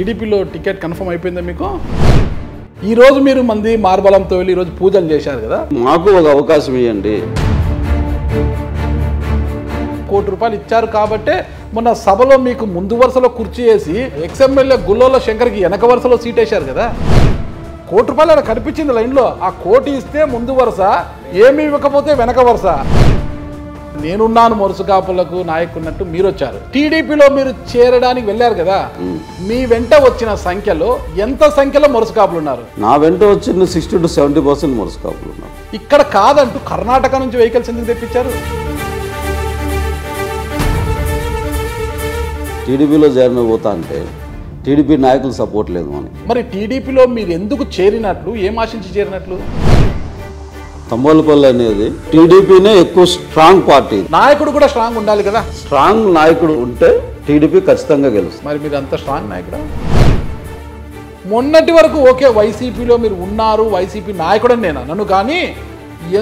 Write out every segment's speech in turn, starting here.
టీడీపీలో ticket confirm అయిపోయిందా మీకు? ఈ రోజు మీరు మంది మార్బలంతో వెళ్ళి ఈరోజు పూజలు చేశారు కదా, మాకు ఒక అవకాశం ఇవ్వండి. ₹1 కోటి ఇచ్చారు కాబట్టే మొన్న సభలో మీకు ముందు వరుసలో కుర్చీ వేసి ఎక్స్ఎమ్మెల్యే గుల్లోల శంకర్కి వెనక వరుసలో సీట్ వేశారు కదా. ₹1 అలా కనిపించింది లైన్లో. ఆ కోటి ఇస్తే ముందు వరుస, ఏమి ఇవ్వకపోతే వెనక వరుస. నేనున్నాను మొరుసు కాపులకు నాయకున్నట్టు మీరు వచ్చారు. టీడీపీలో మీరు చేరడానికి వెళ్ళారు కదా, మీ వెంట వచ్చిన సంఖ్యలో ఎంత సంఖ్యలో మొరుసు కాపులు ఉన్నారు? నా వెంట వచ్చిన 60 to 70% మొరుసు కాపులు ఉన్నారు. ఇక్కడ కాదంటూ కర్ణాటక నుంచి వెహికల్స్ ఎందుకు తెప్పించారు? టీడీపీలో చేరిన పోతా అంటే టీడీపీ నాయకులు సపోర్ట్ లేదు అని. మరి టీడీపీలో మీరు ఎందుకు చేరినట్లు, ఏం ఆశించి చేరినట్లు? తంబోలపల్లి అనేది టీడీపీనే ఎక్కువ స్ట్రాంగ్ పార్టీ. నాయకుడు కూడా స్ట్రాంగ్ ఉండాలి కదా. స్ట్రాంగ్ నాయకుడు ఉంటే టీడీపీ ఖచ్చితంగా గెలుస్తుంది. మరి మీరు అంత స్ట్రాంగ్ నాయకుడా? మొన్నటి వరకు ఓకే, వైసీపీలో మీరు ఉన్నారు, వైసీపీ నాయకుడు అని నేను అన్నాను, కానీ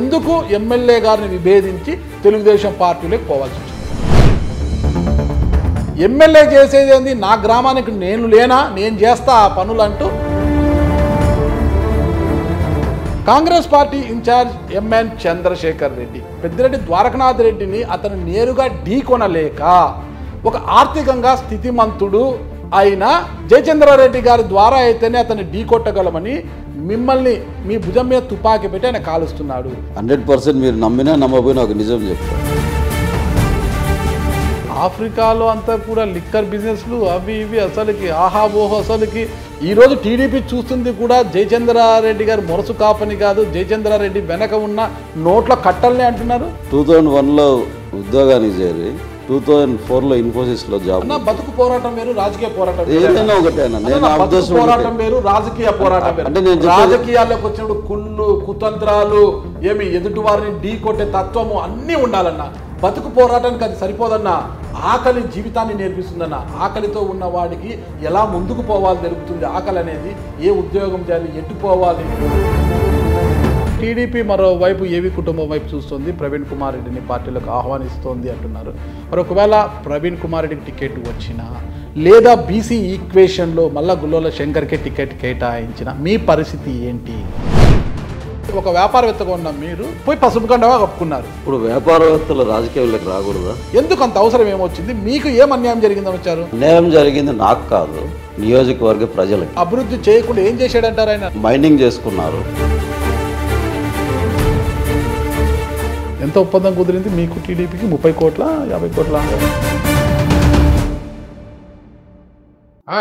ఎందుకు ఎమ్మెల్యే గారిని విభేదించి తెలుగుదేశం పార్టీలోకి పోవాల్సి వచ్చింది? ఎమ్మెల్యే చేసేది ఏంది? నా గ్రామానికి నేను లేనా, నేను చేస్తా ఆ పనులు అంటూ Congress party incharge MN Chandrashekar Reddy Peddireddy Dwarakanath రెడ్డిని అతను నేరుగా ఢీకొనలేక, ఒక ఆర్థికంగా స్థితిమంతుడు అయిన జయచంద్రారెడ్డి గారి ద్వారా అయితేనే అతన్ని ఢీకొట్టగలమని మిమ్మల్ని మీ భుజం మీద తుపాకీ పెట్టి ఆయన కాలుస్తున్నాడు. 100% మీరు నమ్మినా నమ్మకపోయినా ఒక నిజం చెప్తారు. ఆఫ్రికాలో అంతా కూడా లిక్కర్ బిజినెస్లు అవి ఇవి అసలుకి ఆహా ఓహో. అసలుకి ఈరోజు టీడీపీ చూస్తుంది కూడా జయచంద్రారెడ్డి గారు మొరసు కాపని కాదు, జయచంద్రారెడ్డి వెనక ఉన్న నోట్ల కట్టల్ని అంటున్నారు. 2001లో ఉద్యోగానికి చేరి 2004లో ఇన్ఫోసిస్లో జాబ్. బతుకు పోరాటం వేరు, రాజకీయ పోరాటం ఏదైనా ఒకటేనా? పోరాటం వేరు, రాజకీయ పోరాటం వేరు. అంటే నేను రాజకీయాల్లోకి వచ్చినప్పుడు కుళ్ళు కుతంత్రాలు, ఏమి ఎదుటి వారిని ఢీ కొట్టే తత్వము అన్నీ ఉండాలన్న. బతుకు పోరాటానికి అది సరిపోదన్న. ఆకలి జీవితాన్ని నేర్పిస్తుందన్న. ఆకలితో ఉన్న వాడికి ఎలా ముందుకు పోవాలి తెలుపుతుంది ఆకలి అనేది. ఏ ఉద్యోగం చేయాలి, ఎటు పోవాలి. టీడీపీ మరోవైపు ఏవి కుటుంబం వైపు చూస్తుంది, ప్రవీణ్ కుమార్ రెడ్డిని పార్టీలకు ఆహ్వానిస్తోంది అంటున్నారు. మరి ఒకవేళ ప్రవీణ్ కుమార్ రెడ్డికి టికెట్ వచ్చినా, లేదా బీసీ ఈక్వేషన్లో మళ్ళా గుల్లోల శంకర్కే టికెట్ కేటాయించిన మీ పరిస్థితి ఏంటి? ఒక వ్యాపారవేత్తగా ఉన్న మీరు పోయి పసుపు కండగా కప్పుకున్నారు. ఇప్పుడు వ్యాపారవేత్తలు రాజకీయాలకు రాకూడదా? ఎందుకు అంత అవసరం ఏమొచ్చింది? మీకు ఏం అన్యాయం జరిగిందని వచ్చారు? అన్యాయం జరిగింది నాకు కాదు, నియోజకవర్గ ప్రజలకి. అభివృద్ధి చేయకుండా ఏం చేశాడంటారు ఆయన? మైనింగ్ చేసుకున్నారు. ఎంత ఒప్పందం కుదిరింది మీకు టీడీపీకి? 30 కోట్ల 50 కోట్ల?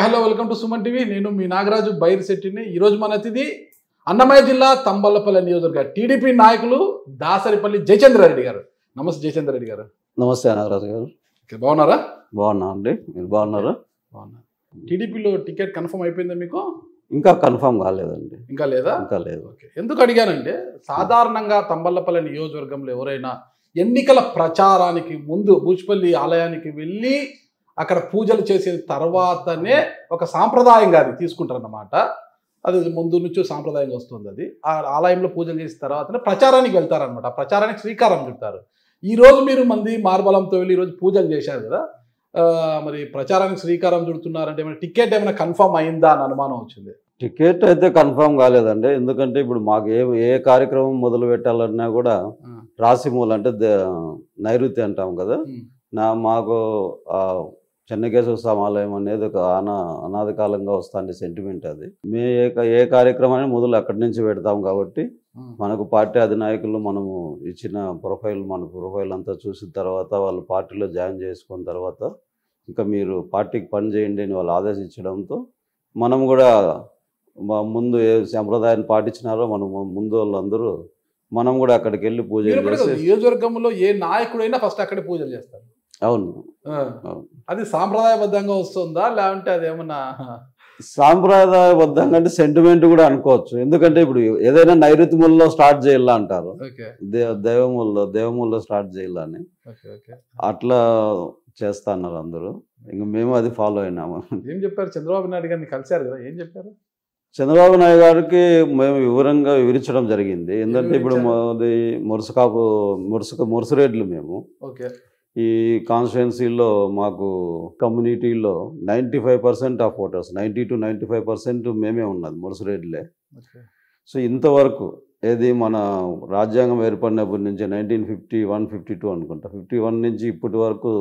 Hello, welcome to Suman TV. నేను మీ నాగరాజు బైరిశెట్టిని. ఈరోజు మన అతిథి అన్నమయ్య జిల్లా తంబలపల్లి నియోజకవర్గ టీడీపీ నాయకులు దాసరిపల్లి జయచంద్రారెడ్డి గారు. నమస్తే జయచంద్రారెడ్డి గారు. నమస్తే నాగరాజు గారు. బాగున్నారా? బాగున్నా అండి, మీరు బాగున్నారా? బాగున్నా. టీడీపీలో టికెట్ కన్ఫర్మ్ అయిపోయిందా మీకు? ఇంకా కన్ఫర్మ్ కాలేదండి. ఇంకా లేదా? ఇంకా లేదు. ఓకే. ఎందుకు అడిగానంటే, సాధారణంగా తంబలపల్లి నియోజకవర్గంలో ఎవరైనా ఎన్నికల ప్రచారానికి ముందు బూచిపల్లి ఆలయానికి వెళ్ళి అక్కడ పూజలు చేసిన తర్వాతనే ఒక సాంప్రదాయంగా అది తీసుకుంటారన్నమాట. అది ముందు నుంచి సాంప్రదాయంగా వస్తుంది. అది ఆ ఆలయంలో పూజలు చేసిన తర్వాతనే ప్రచారానికి వెళ్తారనమాట. ఆ ప్రచారానికి శ్రీకారం చుడతారు. ఈరోజు మీరు మంది మార్బలంతో వెళ్ళి ఈరోజు పూజలు చేశారు కదా, మరి ప్రచారానికి శ్రీకారం చుడుతున్నారంటే ఏమైనా టికెట్ ఏమైనా కన్ఫర్మ్ అయిందా అని అనుమానం వచ్చింది? టికెట్ అయితే కన్ఫర్మ్ కాలేదండి. ఎందుకంటే ఇప్పుడు మాకు ఏ కార్యక్రమం మొదలు పెట్టాలన్నా కూడా రాశిమూల అంటే నైరుతి అంటాం కదా, మాకు చెన్నకేశ్వర సమాలయం అనేది ఒక అనాది కాలంగా వస్తుంది సెంటిమెంట్. అది ఏ కార్యక్రమాన్ని మొదలు అక్కడి నుంచి పెడతాం కాబట్టి మనకు పార్టీ అధినాయకులు మనము ఇచ్చిన మన ప్రొఫైల్ అంతా చూసిన తర్వాత వాళ్ళు పార్టీలో జాయిన్ చేసుకున్న తర్వాత ఇంకా మీరు పార్టీకి పని చేయండి అని వాళ్ళు ఆదేశించడంతో మనం కూడా ముందు ఏ సంప్రదాయాన్ని పాటించినారో మనం ముందు వాళ్ళందరూ మనం కూడా అక్కడికి వెళ్ళి పూజలు చేసి, నియోజకవర్గంలో ఏ నాయకుడైనా ఫస్ట్ అక్కడే పూజలు చేస్తారు. అవును. అది సాంప్రదాయబద్ధంగా వస్తుందా, లేదంటే అదేమన్నా సాంప్రదాయబద్ధంగా అంటే సెంటిమెంట్ కూడా అనుకోవచ్చు. ఎందుకంటే ఇప్పుడు ఏదైనా నైరుతిముల్లో స్టార్ట్ చేయాల అంటారు, దేవముల్లో స్టార్ట్ చేయాలని అట్లా చేస్తా అన్నారు అందరూ. ఇంక మేము అది ఫాలో అయినాము. ఏం చెప్పారు? చంద్రబాబు నాయుడు గారిని కలిశారు కదా, ఏం చెప్పారు? చంద్రబాబు నాయుడు గారికి మేము వివరంగా వివరించడం జరిగింది. ఎందుకంటే ఇప్పుడు మాది మురుసురేడ్లు మేము. ఈ కాన్స్టిట్యున్సీలో మాకు కమ్యూనిటీలో 95% ఆఫ్ ఓటర్స్ 90 to 95% మేమే ఉన్నది మురసరెడ్డిలే. సో ఇంతవరకు ఏది మన రాజ్యాంగం ఏర్పడినప్పటి నుంచి 1951-52 అనుకుంటా, 51 నుంచి ఇప్పటి వరకు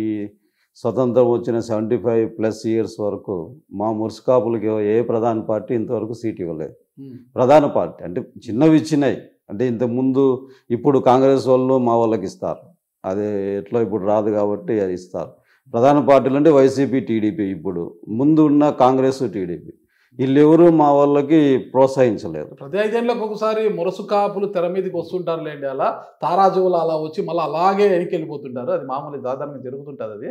ఈ స్వతంత్రం వచ్చిన 75+ ఇయర్స్ వరకు మా మురిసికాపులకి ఏ ప్రధాన పార్టీ ఇంతవరకు సీట్ ఇవ్వలేదు. ప్రధాన పార్టీ అంటే చిన్నవి ఇచ్చినాయి, అంటే ఇంతకుముందు ఇప్పుడు కాంగ్రెస్ వాళ్ళు మా వాళ్ళకి ఇస్తారు, అది ఎట్లా ఇప్పుడు రాదు కాబట్టి అది ఇస్తారు. ప్రధాన పార్టీలు అంటే వైసీపీ, టీడీపీ, ఇప్పుడు ముందు ఉన్న కాంగ్రెస్, టీడీపీ, వీళ్ళెవరూ మా వాళ్ళకి ప్రోత్సహించలేదు. ప్రతి 5 ఏళ్ళకి ఒకసారి మురసు కాపులు తెర మీదకి వస్తుంటారు లేండి, అలా తారాజువులు అలా వచ్చి మళ్ళీ అలాగే వెనకెళ్ళిపోతుంటారు, అది మామూలు సాధారణంగా జరుగుతుంటుంది. అది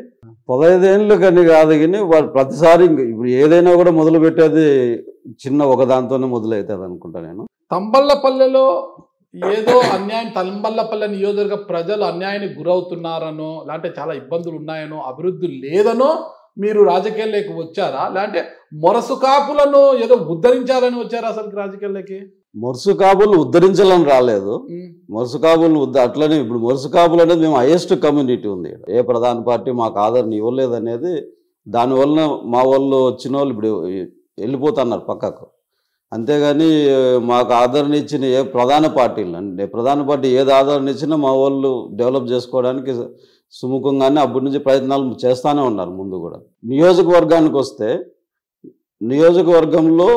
15 ఏళ్ళు కానీ కాదు, కానీ వాళ్ళు ప్రతిసారి ఇప్పుడు ఏదైనా కూడా మొదలు పెట్టేది చిన్న ఒకదాంతోనే మొదలవుతుంది అనుకుంటా నేను. తంబళ్ళపల్లెలో ఏదో అన్యాయం, తంబళ్ళపల్లె నియోజకవర్గ ప్రజలు అన్యాయానికి గురవుతున్నారనో, లేదంటే చాలా ఇబ్బందులు ఉన్నాయనో, అభివృద్ధి లేదనో మీరు రాజకీయాల్లోకి వచ్చారా, లేదంటే మొరసు కాపులను ఏదో ఉద్ధరించాలని వచ్చారా అసలు రాజకీయాల్లోకి? మొరసు కాపులను ఉద్ధరించాలని రాలేదు, మొరసు కాపులను అట్లనే. ఇప్పుడు మొరసు కాపులు అనేది మేము హైయెస్ట్ కమ్యూనిటీ ఉంది, ఏ ప్రధాన పార్టీ మాకు ఆదరణ ఇవ్వలేదు అనేది, దానివల్ల మా వాళ్ళు వచ్చిన వాళ్ళు ఇప్పుడు వెళ్ళిపోతున్నారు పక్కకు. అంతేగాని మాకు ఆదరణ ఇచ్చిన ఏ ప్రధాన పార్టీలు అంటే ప్రధాన పార్టీ ఏది ఆదరణ ఇచ్చినా మా వాళ్ళు డెవలప్ చేసుకోవడానికి సుముఖంగానే అప్పటి నుంచి ప్రయత్నాలు చేస్తూనే ఉన్నారు ముందు కూడా. నియోజకవర్గానికి వస్తే నియోజకవర్గంలో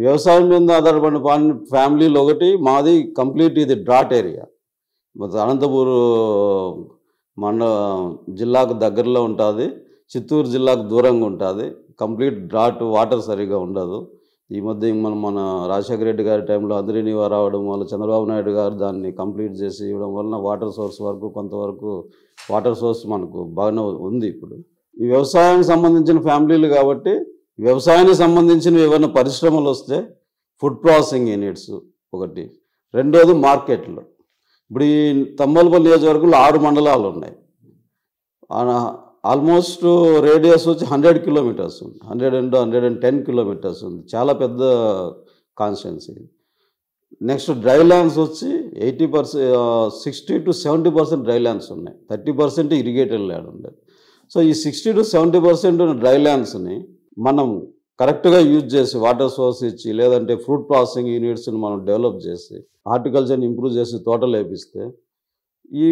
వ్యవసాయం మీద ఆధారపడిన ఫ్యామిలీలు ఒకటి మాది కంప్లీట్ ఇది డ్రాట్ ఏరియా. అనంతపూర్ జిల్లాకు దగ్గరలో ఉంటుంది, చిత్తూరు జిల్లాకు దూరంగా ఉంటుంది, కంప్లీట్ డ్రాట్, వాటర్ సరిగా ఉండదు. ఈ మధ్య మన రాజశేఖర రెడ్డి గారి టైంలో అందరినీ రావడం వల్ల చంద్రబాబు నాయుడు గారు దాన్ని కంప్లీట్ చేసి ఇవ్వడం వలన వాటర్ సోర్స్ వరకు కొంతవరకు వాటర్ సోర్స్ మనకు బాగానే ఉంది. ఇప్పుడు ఈ వ్యవసాయానికి సంబంధించిన ఫ్యామిలీలు కాబట్టి వ్యవసాయానికి సంబంధించిన ఏమైనా పరిశ్రమలు వస్తే ఫుడ్ ప్రాసెసింగ్ యూనిట్స్ ఒకటి, రెండోది మార్కెట్లు. ఇప్పుడు ఈ తంబలపల్లి నియోజకవర్గంలో 6 మండలాలు ఉన్నాయి, ఆల్మోస్ట్ రేడియస్ వచ్చి 100 కిలోమీటర్స్ ఉంది, 110 కిలోమీటర్స్ ఉంది, చాలా పెద్ద కాన్స్టిట్యున్సీ. నెక్స్ట్ డ్రై ల్యాండ్స్ వచ్చి 60 to 70% డ్రై ల్యాండ్స్ ఉన్నాయి, 30% ఇరిగేటెడ్ ల్యాండ్ ఉండేది. సో ఈ 60 to 70% డ్రై ల్యాండ్స్ని మనం కరెక్ట్గా యూజ్ చేసి వాటర్ సోర్స్ ఇచ్చి, లేదంటే ఫ్రూట్ ప్రాసెసింగ్ యూనిట్స్ని మనం డెవలప్ చేసి, హార్టికల్చర్ని ఇంప్రూవ్ చేసి తోటలు వేపిస్తే ఈ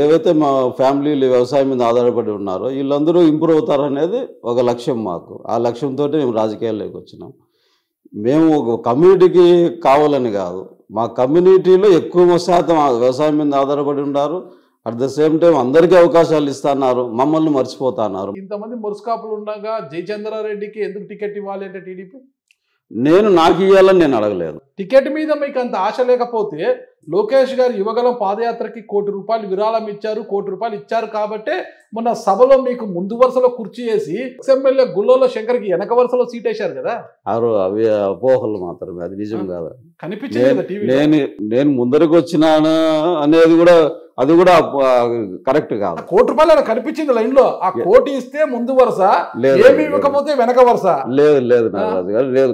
ఏవైతే మా ఫ్యామిలీలు వ్యవసాయం మీద ఆధారపడి ఉన్నారో వీళ్ళందరూ ఇంప్రూవ్ అవుతారనేది ఒక లక్ష్యం మాకు. ఆ లక్ష్యంతో మేము రాజకీయాల్లోకి వచ్చినాం. మేము ఒక కమ్యూనిటీకి కావాలని కాదు, మా కమ్యూనిటీలో ఎక్కువ శాతం వ్యవసాయం మీద ఆధారపడి ఉన్నారు. అట్ ద సేమ్ టైం అందరికీ అవకాశాలు ఇస్తున్నారు, మమ్మల్ని మర్చిపోతున్నారు. ఇంతమంది మురుసుకాపులు ఉండగా జయచంద్రారెడ్డికి ఎందుకు టికెట్ ఇవ్వాలి అంటే టీడీపీ? నాకు ఇవ్వాలని నేను అడగలేదు. టికెట్ మీద మీకు అంత ఆశ లేకపోతే లోకేష్ గారు యువగలం పాదయాత్రకి ₹1 కోటి విరాళం ఇచ్చారు, ₹1 కోటి ఇచ్చారు కాబట్టే మొన్న సభలో మీకు ముందు వరుసలో కుర్చీ వేసి ఎమ్మెల్యే గుల్లోల శంకర్కి వెనక వరుసలో సీట్ వేశారు కదా. అవి అపోహలు మాత్రమే, అది నిజం కాదు. కనిపించింది నేను ముందరికి వచ్చినాను అనేది కూడా, అది కూడా కరెక్ట్ కాదు. ₹1 కోటి కనిపించింది లైన్ లో, ఆ కోటి ఇస్తే ముందు వరుస, ఏమి ఇవ్వకపోతే వెనక వరుస. లేదు నారాజు గారు, లేదు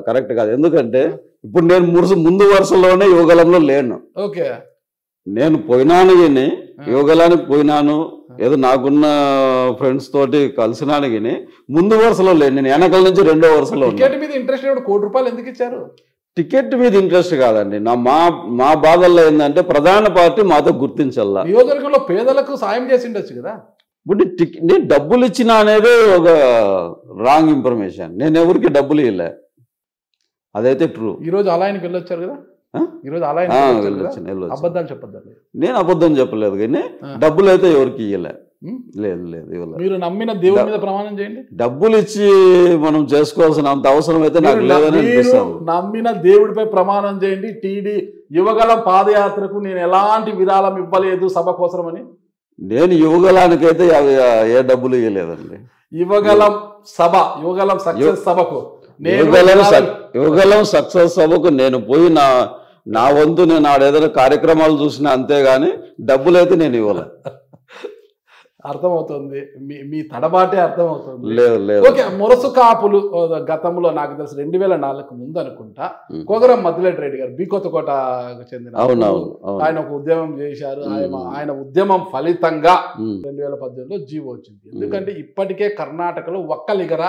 కరెక్ట్ కాదు. ఎందుకంటే ఇప్పుడు నేను ముందు వరుసలోనే యువగలంలో లేను. ఓకే, నేను పోయినాను కానీ యువగలానికి పోయినాను, ఏదో నాకున్న ఫ్రెండ్స్ తోటి కలిసినాను కానీ ముందు వరుసలో లేను, నేను వెనకాల నుంచి 2వ వరుసలో. టికెట్ మీద ఇంట్రెస్ట్ ₹1 కోటి ఎందుకు ఇచ్చారు? టికెట్ మీద ఇంట్రెస్ట్ కాదండి, మా బాధల్లో ఏంటంటే ప్రధాన పార్టీ మాతో గుర్తించాల. నియోజకవర్గంలో పేదలకు సాయం చేసి ఉండొచ్చు కదా. ఇప్పుడు నేను డబ్బులు ఇచ్చిన అనేది ఒక రాంగ్ ఇన్ఫర్మేషన్. నేను ఎవరికి డబ్బులు ఇవ్వలే, అదైతే ట్రూ. ఈరోజు అలాయనకి వెళ్ళొచ్చారు కదా, ఈరోజు అబద్ధాలు చెప్పద్దండి. నేను అబద్ధం చెప్పలేదు కానీ డబ్బులు అయితే ఎవరికి ఇవ్వలే. లేదు ఇవ్వలేదు. మీరు నమ్మిన దేవుడి మీద ప్రమాణం చేయండి. డబ్బులు ఇచ్చి మనం చేసుకోవాల్సిన అంత అవసరం అయితే నాకు లేదని అనిపిస్తుంది. నమ్మిన దేవుడిపై ప్రమాణం చేయండి. యువగలం పాదయాత్రకు నేను ఎలాంటి విరాళం ఇవ్వలేదు సభ కోసమని. నేను యువగలానికైతే ఏ డబ్బులు ఇవ్వలేదండి. యువగలం సభ, యువగలం సక్సెస్ సభకు, యువగలం సక్సెస్ సభకు నేను పోయి నా వంతు నేను ఆడేదైనా కార్యక్రమాలు చూసినా, అంతేగాని డబ్బులు అయితే నేను ఇవ్వలే. అర్థమవుతుంది, మీ తడబాటే అర్థమవుతుంది. లేదు లేదు. ఓకే, మురసు కాపులు గతంలో నాకు తెలిసి 2004 ముందు అనుకుంటా కోగరం మద్దిరెడ్డి రెడ్డి గారు బి కొత్తకోటకు చెందిన ఆయన ఒక ఉద్యమం చేశారు. ఆయన ఉద్యమం ఫలితంగా 2018లో జీవో వచ్చింది. ఎందుకంటే ఇప్పటికే కర్ణాటకలో ఒక్కలిగర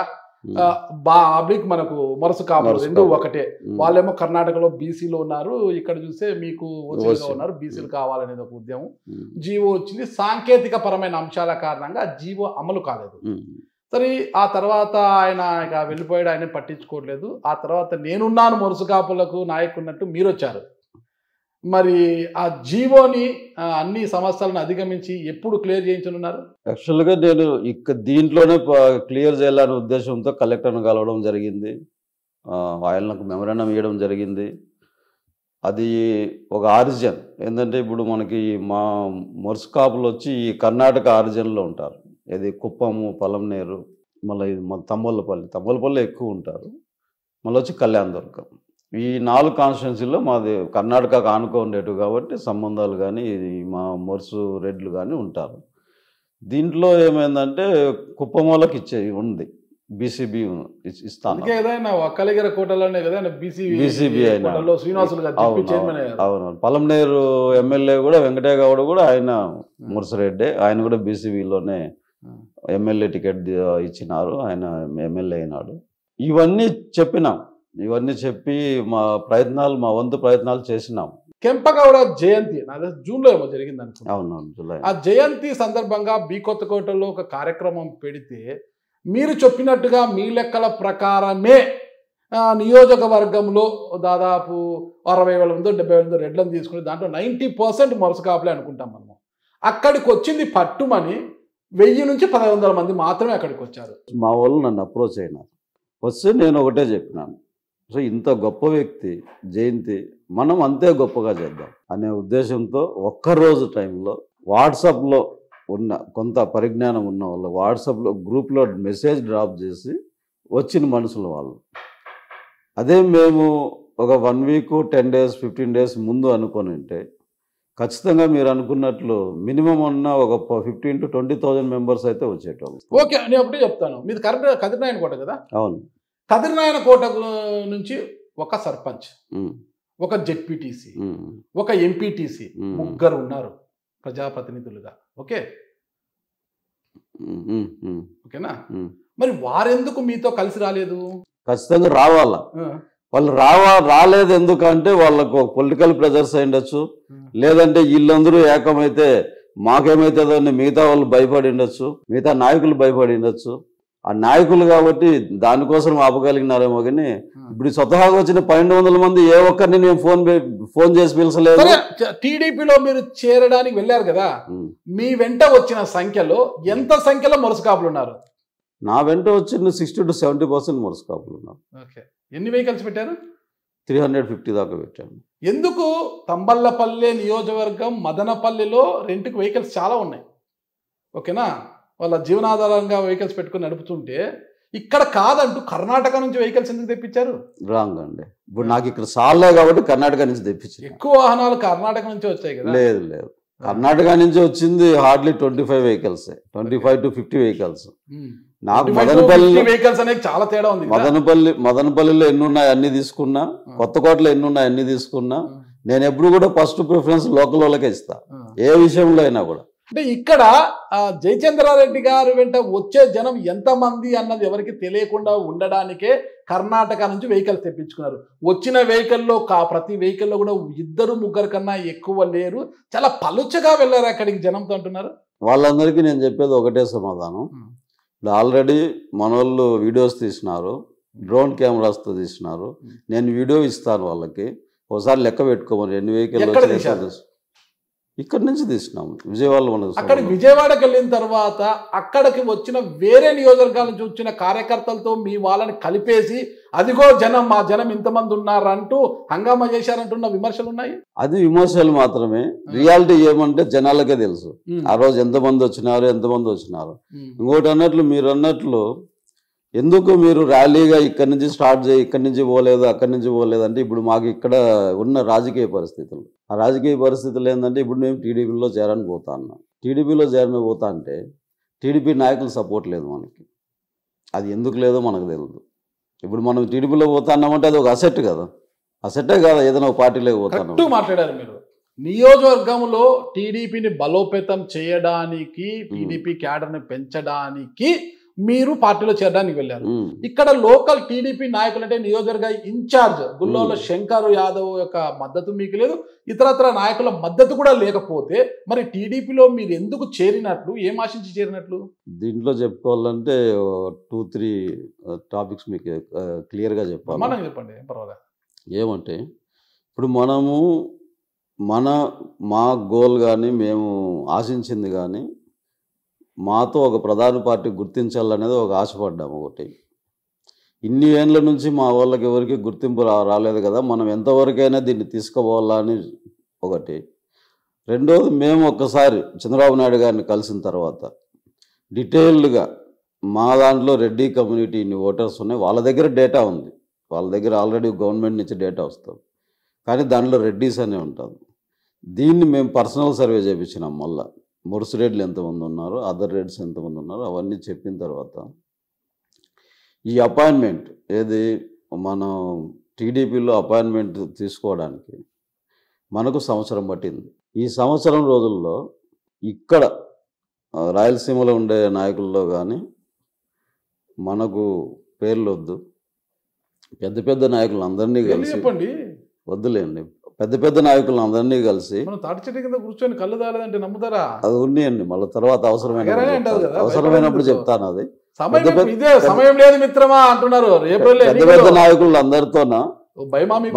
మనకు మురసు కాపులు రెండు ఒకటే. వాళ్ళేమో కర్ణాటకలో బీసీలో ఉన్నారు, ఇక్కడ చూస్తే మీకు ఓసీలుగా ఉన్నారు, బీసీలు కావాలనేది ఒక ఉద్యమం. జీవో వచ్చింది. సాంకేతిక పరమైన అంశాల కారణంగా జీవో అమలు కాలేదు. సరే, ఆ తర్వాత ఆయన ఇక వెళ్ళిపోయాడు, ఆయన పట్టించుకోవట్లేదు. ఆ తర్వాత నేనున్నాను మురసు కాపులకు నాయకున్నట్టు మీరు వచ్చారు. మరి ఆ జీవోని అన్ని సమస్యలను అధిగమించి ఎప్పుడు క్లియర్ చేయించనున్నారు? యాక్చువల్గా నేను దీంట్లోనే క్లియర్ చేయాలనే ఉద్దేశంతో కలెక్టర్ను కలవడం జరిగింది. ఆయనకు మెమరాండం ఇవ్వడం జరిగింది. అది ఒక ఆరిజిన్ ఏంటంటే ఇప్పుడు మనకి మా మురసు కాపులు వచ్చి ఈ కర్ణాటక ఆరిజిన్లో ఉంటారు. ఇది కుప్పము, పలంనేరు, మళ్ళీ ఇది మన తంబోలపల్లి ఎక్కువ ఉంటారు. మళ్ళీ వచ్చి కళ్యాణదుర్గం. ఈ 4 కాన్స్టిట్యున్సీల్లో మాది కర్ణాటకకు ఆనుకో ఉండేటివి కాబట్టి సంబంధాలు కానీ మా మురసు రెడ్లు కానీ ఉంటారు. దీంట్లో ఏమైందంటే కుప్పం వాళ్ళకి ఉంది బీసీబీ ఇస్తాను. ఏదైనా ఒక్కలిగర కోటలోనే కదా బీసీబీ అయినా అవును. పలంనేరు ఎమ్మెల్యే కూడా వెంకటయ్య గౌడ్ కూడా ఆయన మురసరెడ్డి, ఆయన కూడా బీసీబీలోనే ఎమ్మెల్యే టికెట్ ఇచ్చినారు, ఆయన ఎమ్మెల్యే అయినాడు. ఇవన్నీ చెప్పి మా వంతు ప్రయత్నాలు చేసినాం. కెంపగౌడ జయంతి జూన్లో ఏమో జరిగింది అనుకుంటా. అవునవును, జూలై. ఆ జయంతి సందర్భంగా బి కొత్తకోటలో ఒక కార్యక్రమం పెడితే మీరు చెప్పినట్టుగా మీ లెక్కల ప్రకారమే నియోజకవర్గంలో దాదాపు 60,000 మంది 70,000 మంది రెడ్లను తీసుకుని దాంట్లో 90% మురసు కాపులే అనుకుంటాం మనము. అక్కడికి వచ్చింది పట్టుమని 1000 నుంచి 1,100 మంది మాత్రమే అక్కడికి వచ్చారు. మా వాళ్ళు నన్ను అప్రోచ్ అయినారు. వస్తే నేను ఒకటే చెప్పినాను, సో ఇంత గొప్ప వ్యక్తి జయంతి మనం అంతే గొప్పగా చేద్దాం అనే ఉద్దేశంతో ఒక్కరోజు టైంలో వాట్సాప్లో ఉన్న కొంత పరిజ్ఞానం ఉన్న వాళ్ళు వాట్సాప్లో గ్రూప్లో మెసేజ్ డ్రాప్ చేసి వచ్చిన మనుషులు వాళ్ళు. అదే మేము ఒక 1 వీక్ 10 డేస్ 15 డేస్ ముందు అనుకొని ఉంటే ఖచ్చితంగా మీరు అనుకున్నట్లు మినిమం ఉన్న ఒక 15,000 to 20,000 మెంబర్స్ అయితే వచ్చేటోళ్ళు. ఓకే, నేను ఒకటే చెప్తాను, మీది కరెక్ట్ కదిరినాయన కోట కదా? అవును. కదిరినాయన కోట నుంచి ఒక సర్పంచ్, ఒక జెడ్పీటీసీ, ఒక ఎంపీటీసీ, ముగ్గురు ఉన్నారు ప్రజాప్రతినిధులుగా. ఓకేనా? మరి వారెందుకు మీతో కలిసి రాలేదు? ఖచ్చితంగా రావాలా, వాళ్ళు రాలేదు ఎందుకంటే వాళ్ళకు పొలిటికల్ ప్రెజర్స్ అయ్యుండొచ్చు, లేదంటే వీళ్ళందరూ ఏకమైతే మాకేమైతుందో అని మిగతా వాళ్ళు భయపడి ఉండొచ్చు, మిగతా నాయకులు భయపడి ఉండొచ్చు. ఆ నాయకులు కాబట్టి దానికోసం ఆపగలిగినారేమో. కానీ ఇప్పుడు స్వతహాగా వచ్చిన 1200 మంది ఏ ఒక్కరిని నేను ఫోన్ చేసి పిలిచలేదు. టీడీపీలో మీరు చేరడానికి వెళ్ళారు కదా, మీ వెంట వచ్చిన సంఖ్యలో ఎంత సంఖ్యలో మురసు కాపులు ఉన్నారు? నా వెంట వచ్చిన 60 to 70% మురసు కాపులు ఉన్నారు. ఎన్ని వెహికల్స్ పెట్టారు? 350 దాకా పెట్టాను. ఎందుకు తంబళ్ళపల్లి నియోజకవర్గం మదనపల్లిలో రెంట్కి వెహికల్స్ చాలా ఉన్నాయి. ఓకేనా? వాళ్ళ జీవనాధారంగా వెహికల్స్ పెట్టుకుని నడుపుతుంటే ఇక్కడ కాదంటూ కర్ణాటక నుంచి వెహికల్స్ ఎందుకు తెప్పించారు? రాంగ్ అండి. ఇప్పుడు నాకు ఇక్కడ సాలే కాబట్టి కర్ణాటక నుంచి తెప్పించారు. ఎక్కువ వాహనాలు కర్ణాటక నుంచి వచ్చాయి కదా? లేదు, కర్ణాటక నుంచి వచ్చింది హార్డ్లీ 25 వెహికల్స్, 25 to 50 వెహికల్స్. నాకు మదనపల్లి వెహికల్స్ అనేది చాలా తేడా ఉంది. మదనపల్లిలో ఎన్ని ఉన్నాయి అన్ని తీసుకున్నా, కొత్తకోటలో ఎన్ని ఉన్నాయి అన్ని తీసుకున్నా. నేను ఎప్పుడు కూడా ఫస్ట్ ప్రిఫరెన్స్ లోకల్ వాళ్ళకే ఇస్తా, ఏ విషయంలో అయినా కూడా. అంటే ఇక్కడ జయచంద్రారెడ్డి గారు వెంట వచ్చే జనం ఎంతమంది అన్నది ఎవరికి తెలియకుండా ఉండడానికే కర్ణాటక నుంచి వెహికల్స్ తెప్పించుకున్నారు. వచ్చిన వెహికల్లో ప్రతి వెహికల్లో కూడా 2-3 కన్నా ఎక్కువ లేరు. చాలా పలుచగా వెళ్ళారు అక్కడికి జనంతో అంటున్నారు. వాళ్ళందరికీ నేను చెప్పేది ఒకటే సమాధానం. ఇప్పుడు ఆల్రెడీ మన వాళ్ళు వీడియోస్ తీసినారు, డ్రోన్ కెమెరాస్తో తీసినారు. నేను వీడియో ఇస్తాను వాళ్ళకి, ఒకసారి లెక్క పెట్టుకోమని ఎన్ని వెహికల్. ఇక్కడ నుంచి తీసినాము విజయవాడలో. అక్కడ విజయవాడకి వెళ్ళిన తర్వాత అక్కడికి వచ్చిన వేరే నియోజకవర్గాల నుంచి వచ్చిన కార్యకర్తలతో మీ వాళ్ళని కలిపేసి అదిగో జనం, మా జనం ఇంతమంది ఉన్నారంటూ హంగామా చేశారంటున్న విమర్శలు ఉన్నాయి. అది విమర్శలు మాత్రమే. రియాలిటీ ఏమంటే జనాలకే తెలుసు ఆ రోజు ఎంతమంది వచ్చినారు. ఇంకోటి అన్నట్లు మీరు అన్నట్లు ఎందుకు మీరు ర్యాలీగా ఇక్కడి నుంచి స్టార్ట్ చేయి, ఇక్కడి నుంచి పోలేదు, అక్కడి నుంచి పోలేదు అంటే ఇప్పుడు మాకు ఇక్కడ ఉన్న రాజకీయ పరిస్థితులు, ఆ రాజకీయ పరిస్థితులు ఏంటంటే ఇప్పుడు మేము టీడీపీలో చేరని పోతా ఉన్నాం. టీడీపీలో చేరని పోతా అంటే టీడీపీ నాయకులు సపోర్ట్ లేదు మనకి. అది ఎందుకు లేదో మనకు తెలియదు. ఇప్పుడు మనం టీడీపీలో పోతాన్నామంటే అది ఒక అసెట్ కదా, అసెట్టే కదా ఏదైనా ఒక పార్టీలోకి పోతాను. మాట్లాడారు మీరు. నియోజకవర్గంలో టీడీపీని బలోపేతం చేయడానికి, టీడీపీ క్యాడర్ని పెంచడానికి మీరు పార్టీలో చేరడానికి వెళ్ళారు. ఇక్కడ లోకల్ టీడీపీ నాయకులు అంటే నియోజకవర్గ ఇన్ఛార్జ్ గుల్లోల శంకర్ యాదవ్ యొక్క మద్దతు మీకు లేదు, ఇతరత్ర నాయకుల మద్దతు కూడా లేకపోతే మరి టీడీపీలో మీరు ఎందుకు చేరినట్లు, ఏం ఆశించి చేరినట్లు? దీంట్లో చెప్పుకోవాలంటే 2-3 టాపిక్స్ మీకు క్లియర్గా చెప్పాలి. మనం చెప్పండి, పర్వాలేదు. ఏమంటే ఇప్పుడు మా గోల్ కానీ మేము ఆశించింది కానీ మాతో ఒక ప్రధాన పార్టీ గుర్తించాలనేది ఒక ఆశపడ్డాము. ఒకటి, ఇన్ని ఏళ్ళ నుంచి మా వాళ్ళకి ఎవరికి గుర్తింపు రాలేదు కదా, మనం ఎంతవరకైనా దీన్ని తీసుకుపోవాలా అని ఒకటి. రెండోది, మేము ఒక్కసారి చంద్రబాబు నాయుడు గారిని కలిసిన తర్వాత డీటెయిల్డ్గా మా దాంట్లో రెడ్డి కమ్యూనిటీ ఇన్ని ఓటర్స్ ఉన్నాయి, వాళ్ళ దగ్గర డేటా ఉంది, వాళ్ళ దగ్గర ఆల్రెడీ గవర్నమెంట్ నుంచి డేటా వస్తుంది, కానీ దాంట్లో రెడ్డీస్ అనే ఉంటుంది. దీన్ని మేము పర్సనల్ సర్వే చేయించినాం. మళ్ళీ మురుసురెడ్లు ఎంతమంది ఉన్నారు, అదర్ రెడ్స్ ఎంతమంది ఉన్నారు, అవన్నీ చెప్పిన తర్వాత ఈ అపాయింట్మెంట్ ఏది మనం టీడీపీలో అపాయింట్మెంట్ తీసుకోవడానికి మనకు సంవత్సరం పట్టింది. ఈ సంవత్సరం రోజుల్లో ఇక్కడ రాయలసీమలో ఉండే నాయకుల్లో కానీ మనకు పేర్లు వద్దు, పెద్ద పెద్ద నాయకులు అందరినీ కలిసి, చెప్పండి వద్దులేండి, పెద్ద పెద్ద నాయకులను అందరినీ కలిసి తాటి చెట్టు కింద కూర్చొని కళ్ళు తాగలేదంటే నమ్ముతారా? అది ఉన్నాయండి, మళ్ళీ తర్వాత అవసరమైనప్పుడు చెప్తాను. అది సమయం లేదు మిత్రమా అంటున్నారు. పెద్ద పెద్ద నాయకులు అందరితోన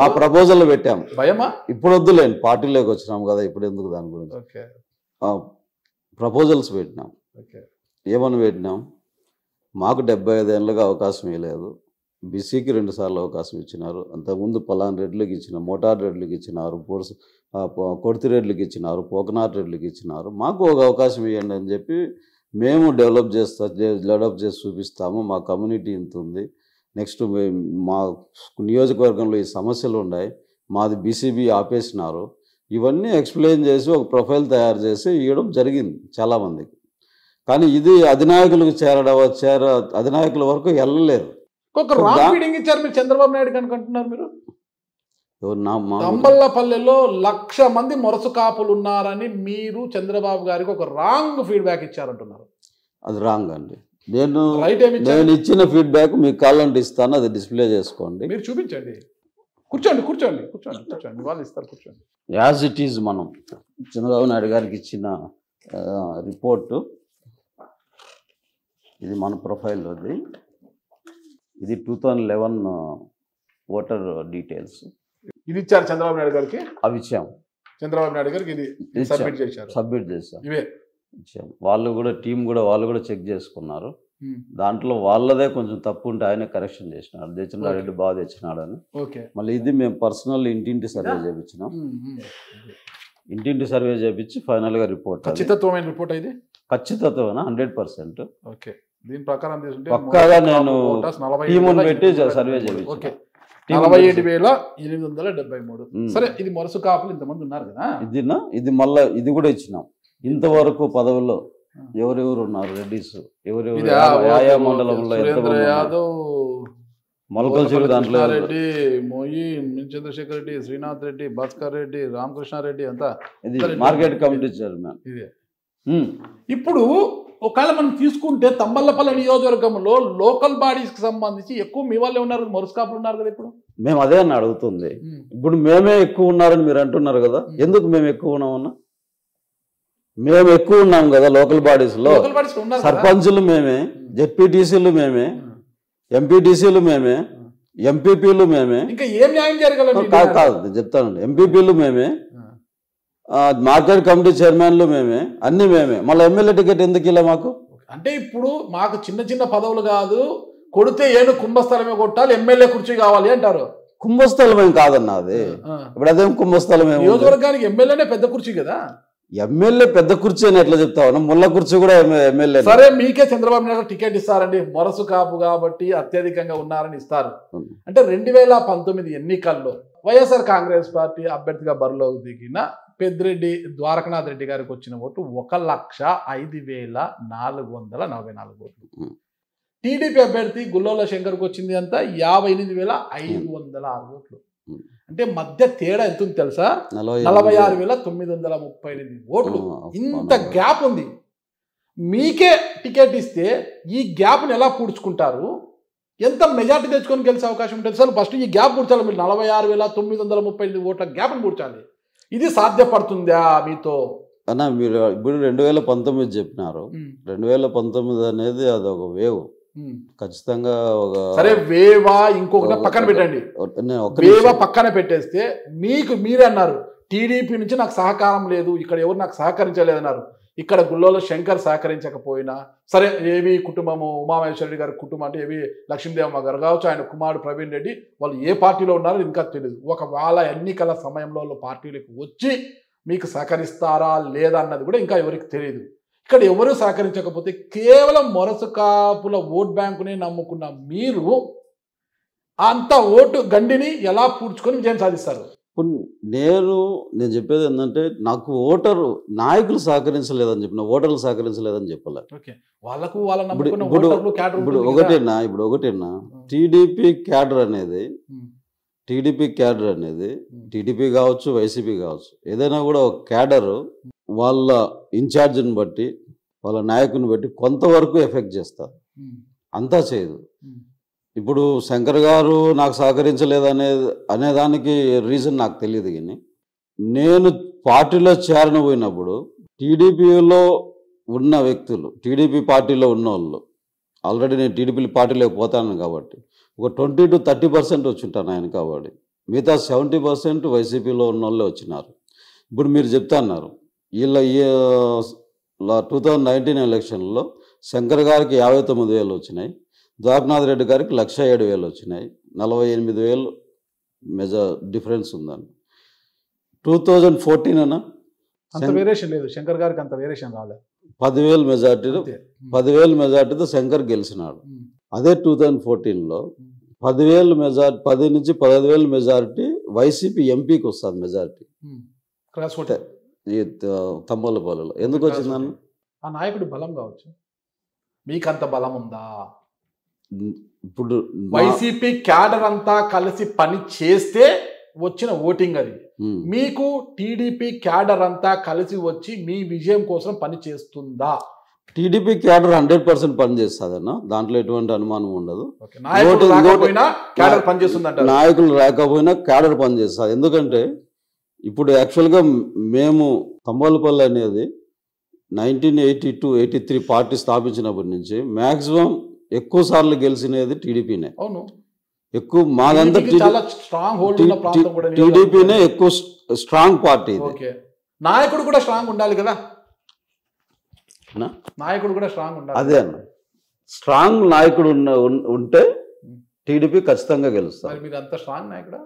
మా ప్రపోజల్ పెట్టాం. భయమా? ఇప్పుడు వద్దులేండి, పార్టీలోకి వచ్చినాం కదా, ఇప్పుడు ఎందుకు దాని గురించి. ప్రపోజల్స్ పెట్టినాం. ఏమని పెట్టినాం, మాకు 75 ఏళ్ళగా అవకాశం ఇవ్వలేదు, బీసీకి 2 సార్లు అవకాశం ఇచ్చినారు, అంతకుముందు పలాన్ రెడ్లకి ఇచ్చినారు, మోటార్ రెడ్లకి ఇచ్చినారు, కొర్తి రెడ్లకి ఇచ్చినారు, పోకనార్ రెడ్లకి ఇచ్చినారు, మాకు ఒక అవకాశం ఇవ్వండి అని చెప్పి మేము డెవలప్ చేసి చూపిస్తాము, మా కమ్యూనిటీ ఇంత ఉంది, నెక్స్ట్ మా నియోజకవర్గంలో ఈ సమస్యలు ఉన్నాయి, మాది బీసీబీ ఆపేసినారు, ఇవన్నీ ఎక్స్ప్లెయిన్ చేసి ఒక ప్రొఫైల్ తయారు చేసి ఇవ్వడం జరిగింది చాలామందికి. కానీ ఇది అధినాయకులకు అధినాయకుల వరకు వెళ్ళలేదు. ఒక రాంగ్ ఫీడింగ్ ఇచ్చారు మీరు చంద్రబాబు నాయుడు అనుకుంటున్నారు మీరు. తంబల్లపల్లెలో 1,00,000 మంది మొరసు కాపులు ఉన్నారని మీరు చంద్రబాబు గారికి ఒక రాంగ్ ఫీడ్బ్యాక్ ఇచ్చారంటున్నారు. అది రాంగ్ అండి. నేను ఇచ్చిన ఫీడ్బ్యాక్ మీకు కావాలంటే ఇస్తాను, అది డిస్ప్లే చేసుకోండి, మీరు చూపించండి. కూర్చోండి కూర్చోండి కూర్చోండి కూర్చోండి, వాళ్ళు ఇస్తారు, కూర్చోండి. యాజ్ ఇట్ ఈజ్ మనం చంద్రబాబు నాయుడు గారికి ఇచ్చిన రిపోర్టు ఇది, మన ప్రొఫైల్లోది. ఇది 2011 ఓటర్ డీటెయిల్స్. ఇది ఇచ్చారు చంద్రబాబు నాయుడు గారికి, అవి ఇచ్చాము. చంద్రబాబు నాయుడు గారికి ఇది సబ్మిట్ చేశాం. ఇవే ఇచ్చాము. వాళ్ళు కూడా చెక్ చేసుకున్నారు. దాంట్లో వాళ్ళదే కొంచెం తప్పు ఉంటే ఆయన కరెక్షన్ చేసినాడు, తెచ్చినాడు బాగా తెచ్చినాడని. మళ్ళీ ఇది మేము పర్సనల్ ఇంటింటి సర్వే చేయించినాం. ఇంటింటి సర్వే చేయించి ఫైనల్గా రిపోర్ట్, ఖచ్చితత్వమైన రిపోర్ట్, ఇది ఖచ్చితత్వమైన 100%. ఓకే, దీని ప్రకారం పక్కాగా నేను టీముని పెట్టి సర్వే చేయించాను. 47,873. సరే, ఇది మొరసు కాపులు ఇంతమంది ఉన్నారు కదా, ఇది మళ్ళీ ఇది కూడా ఇచ్చినాం. ఇంతవరకు పదవుల్లో ఎవరెవరు ఉన్నారు రెడ్డిస్, ఎవరెవరు ఆయా మండలంలో మొలకల్చూరు దాంట్లో రెడ్డి, మోయి, చంద్రశేఖర్ రెడ్డి, శ్రీనాథ్ రెడ్డి, భాస్కర్ రెడ్డి, రామకృష్ణారెడ్డి అంతా ఇది మార్కెట్ కమిటీ చైర్మన్. ఇదే ఇప్పుడు ఒకవేళ మనం తీసుకుంటే తంబల్లపల్లి నియోజకవర్గంలో లోకల్ బాడీస్కి సంబంధించి ఎక్కువ మీ వాళ్ళే ఉన్నారు, మొరసు కాపులు ఉన్నారు కదా. ఇప్పుడు మేము అదే అని అడుగుతుంది. ఇప్పుడు మేమే ఎక్కువ ఉన్నారని మీరు అంటున్నారు కదా, ఎందుకు మేము ఎక్కువ ఉన్నామన్నా? మేము ఎక్కువ ఉన్నాం కదా లోకల్ బాడీస్లో. సర్పంచులు మేమే, జెడ్పీటీసీలు మేమే, ఎంపీటీసీలు మేమే, ఎంపీపీలు మేమే. ఇంకా ఏం న్యాయం జరగాలి? కాదు చెప్తానండి, ఎంపీపీలు మేమే, మార్కెట్ కమిటీ చైర్మన్లు మేమే, అన్ని మేమే. మళ్ళీ ఎమ్మెల్యే టికెట్ ఎందుకు ఇలా మాకు? అంటే ఇప్పుడు మాకు చిన్న చిన్న పదవులు కాదు, కొడితే ఏను కుంభస్థలమే కొట్టాలి, ఎమ్మెల్యే కుర్చీ కావాలి అంటారు. కుంభస్థలం ఏం కాదన్నా అది. ఇప్పుడు అదేం కుంభస్థలం ఏం? నియోజకవర్గానికి ఎమ్మెల్యేనే పెద్ద కుర్చీ కదా. ఎమ్మెల్యే పెద్ద కుర్చీ అని ఎట్లా చెప్తావు? ముళ్ళ కుర్చీ కూడా ఎమ్మెల్యే. సరే, మీకే చంద్రబాబు నాయుడు టికెట్ ఇస్తారండి, మొరసు కాపు కాబట్టి అత్యధికంగా ఉన్నారని ఇస్తారు. అంటే 2019 ఎన్నికల్లో వైఎస్ఆర్ కాంగ్రెస్ పార్టీ అభ్యర్థిగా బరిలోకి దిగిన పెద్దిరెడ్డి ద్వారకనాథ్ రెడ్డి గారికి వచ్చిన ఓటు 1,05,444 ఓట్లు. టీడీపీ అభ్యర్థి గుల్లోల శంకర్కి వచ్చింది అంతా 58,506 ఓట్లు. అంటే మధ్య తేడా ఎంత ఉంది తెలుసా? 46,938 ఓట్లు. ఇంత గ్యాప్ ఉంది. మీకే టికెట్ ఇస్తే ఈ గ్యాప్ని ఎలా పూడ్చుకుంటారు? ఎంత మెజార్టీ తెచ్చుకొని గెలిచే అవకాశం ఉంటుంది సార్? ఫస్ట్ ఈ గ్యాప్ పూడ్చాలి. మీరు 46,938 ఓట్ల గ్యాప్ని పూడ్చాలి. ఇది సాధ్యపడుతుందా మీతో? అన్న మీరు ఇప్పుడు 2019 చెప్పినారు. 2019 అనేది అదొక వేవ్. ఖచ్చితంగా ఒక సరే వేవా ఇంకొకటి పక్కన పెట్టండి. వేవా పక్కన పెట్టేస్తే మీకు మీరే అన్నారు టీడీపీ నుంచి నాకు సహకారం లేదు, ఇక్కడ ఎవరు నాకు సహకరించలేదన్నారు. ఇక్కడ గుల్లోల శంకర్ సహకరించకపోయినా సరే, ఏవి కుటుంబము ఉమామహేశ్వర రెడ్డి గారి కుటుంబం అంటే ఏవి లక్ష్మీదేవమ్మ గారు కావచ్చు, ఆయన కుమారుడు ప్రవీణ్ రెడ్డి, వాళ్ళు ఏ పార్టీలో ఉన్నారో ఇంకా తెలియదు. ఒకవేళ ఎన్నికల సమయంలో పార్టీలకు వచ్చి మీకు సహకరిస్తారా లేదా అన్నది కూడా ఇంకా ఎవరికి తెలియదు. ఇక్కడ ఎవరు సహకరించకపోతే కేవలం మొరసు కాపుల ఓట్ బ్యాంకుని నమ్ముకున్న మీరు అంత ఓటు గండిని ఎలా పూడ్చుకొని విజయం సాధిస్తారు? ఇప్పుడు నేను చెప్పేది ఏంటంటే, నాకు నాయకులు సహకరించలేదని చెప్పిన, ఓటర్లు సహకరించలేదని చెప్పలే. ఇప్పుడు ఒకటేనా టీడీపీ క్యాడర్ అనేది టీడీపీ కావచ్చు, వైసీపీ కావచ్చు, ఏదైనా కూడా ఒక క్యాడర్ వాళ్ళ ఇన్ఛార్జిని బట్టి, వాళ్ళ నాయకుని బట్టి కొంతవరకు ఎఫెక్ట్ చేస్తారు, అంతా చేయదు. ఇప్పుడు శంకర్ గారు నాకు సహకరించలేదు అనేదానికి రీజన్ నాకు తెలియదు. కానీ నేను పార్టీలో చేరనపోయినప్పుడు టీడీపీలో ఉన్న వ్యక్తులు, టీడీపీ పార్టీలో ఉన్న వాళ్ళు, ఆల్రెడీ నేను టీడీపీ పార్టీలోకి పోతాను కాబట్టి ఒక 20 to 30% వచ్చింటాను ఆయన కాబట్టి, మిగతా 70% వైసీపీలో ఉన్న వాళ్ళే వచ్చినారు. ఇప్పుడు మీరు చెప్తా అన్నారు వీళ్ళ 2019 ఎలక్షన్లో శంకర్ గారికి 59,000 వచ్చినాయి, ద్వారకనాథ్ రెడ్డి గారికి 1,07,000 వచ్చినాయి, 48,000 డిఫరెన్స్ ఉందండి. 2014 అన్న అంత వేరియేషన్ లేదు, శంకర్ గారికి అంత వేరియేషన్ రాలేదు. 10,000 మెజార్టీతో శంకర్ గెలిచినాడు. అదే 2014లో 10 నుంచి 15,000 మెజారిటీ వైసీపీ ఎంపీకి వస్తుంది. మెజారిటీ ఈ తంబోలపల్లిలో ఎందుకు వచ్చిందన్న? ఆ నాయకుడి బలం కావచ్చు. మీకు అంత బలం ఉందా? ఇప్పుడు వైసీపీ క్యాడర్ అంతా కలిసి పని చేస్తే వచ్చిన ఓటింగ్ అది. మీకు టీడీపీ క్యాడర్ అంతా కలిసి వచ్చి మీ విజయం కోసం పని చేస్తుందా? టీడీపీ క్యాడర్ 100% పనిచేస్తుందన్న, దాంట్లో ఎటువంటి అనుమానం ఉండదు. నాయకులు రాకపోయినా క్యాడర్ పనిచేస్తుంది. ఎందుకంటే ఇప్పుడు యాక్చువల్గా మేము తంబోలపల్లి అనేది 1982-83 పార్టీ స్థాపించినప్పటి నుంచి మ్యాక్సిమం ఎక్కువ సార్లు గెలిచినది టీడీపీనే. అవును, ఎక్కువ మాదంతా టీడీపీనే ఎక్కువ స్ట్రాంగ్ పార్టీ. నాయకుడు కూడా స్ట్రాంగ్ ఉండాలి కదా, నాయకుడు కూడా స్ట్రాంగ్ ఉండాలి. అదే అన్న, స్ట్రాంగ్ నాయకుడు ఉంటే టీడీపీ ఖచ్చితంగా గెలుస్తారు. మీరు అంత స్ట్రాంగ్ నాయకుడా?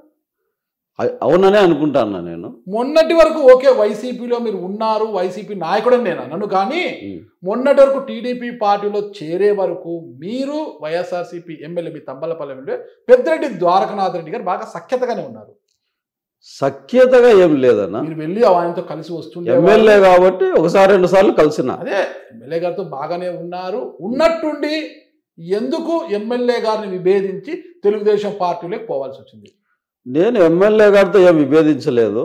అవుననే అనుకుంటాను నేను. మొన్నటి వరకు ఓకే వైసీపీలో మీరు ఉన్నారు, వైసీపీ నాయకుడని నేను అన్నాను. కానీ మొన్నటి వరకు టీడీపీ పార్టీలో చేరే వరకు మీరు వైఎస్ఆర్సీపీ ఎమ్మెల్యే మీ తంబలపల్లి నుండి పెద్దిరెడ్డి ద్వారకనాథ్ రెడ్డి గారు బాగా సఖ్యతగానే ఉన్నారు. సఖ్యతగా ఏం లేదన్న, మీరు వెళ్ళి ఆయనతో కలిసి వస్తుండే ఎమ్మెల్యే కాబట్టి 1-2 సార్లు కలిసిన. అదే ఎమ్మెల్యే గారితో బాగానే ఉన్నారు. ఉన్నట్టుండి ఎందుకు ఎమ్మెల్యే గారిని విభేదించి తెలుగుదేశం పార్టీలోకి పోవాల్సి వచ్చింది? నేను ఎమ్మెల్యే గారితో ఏం విభేదించలేదు,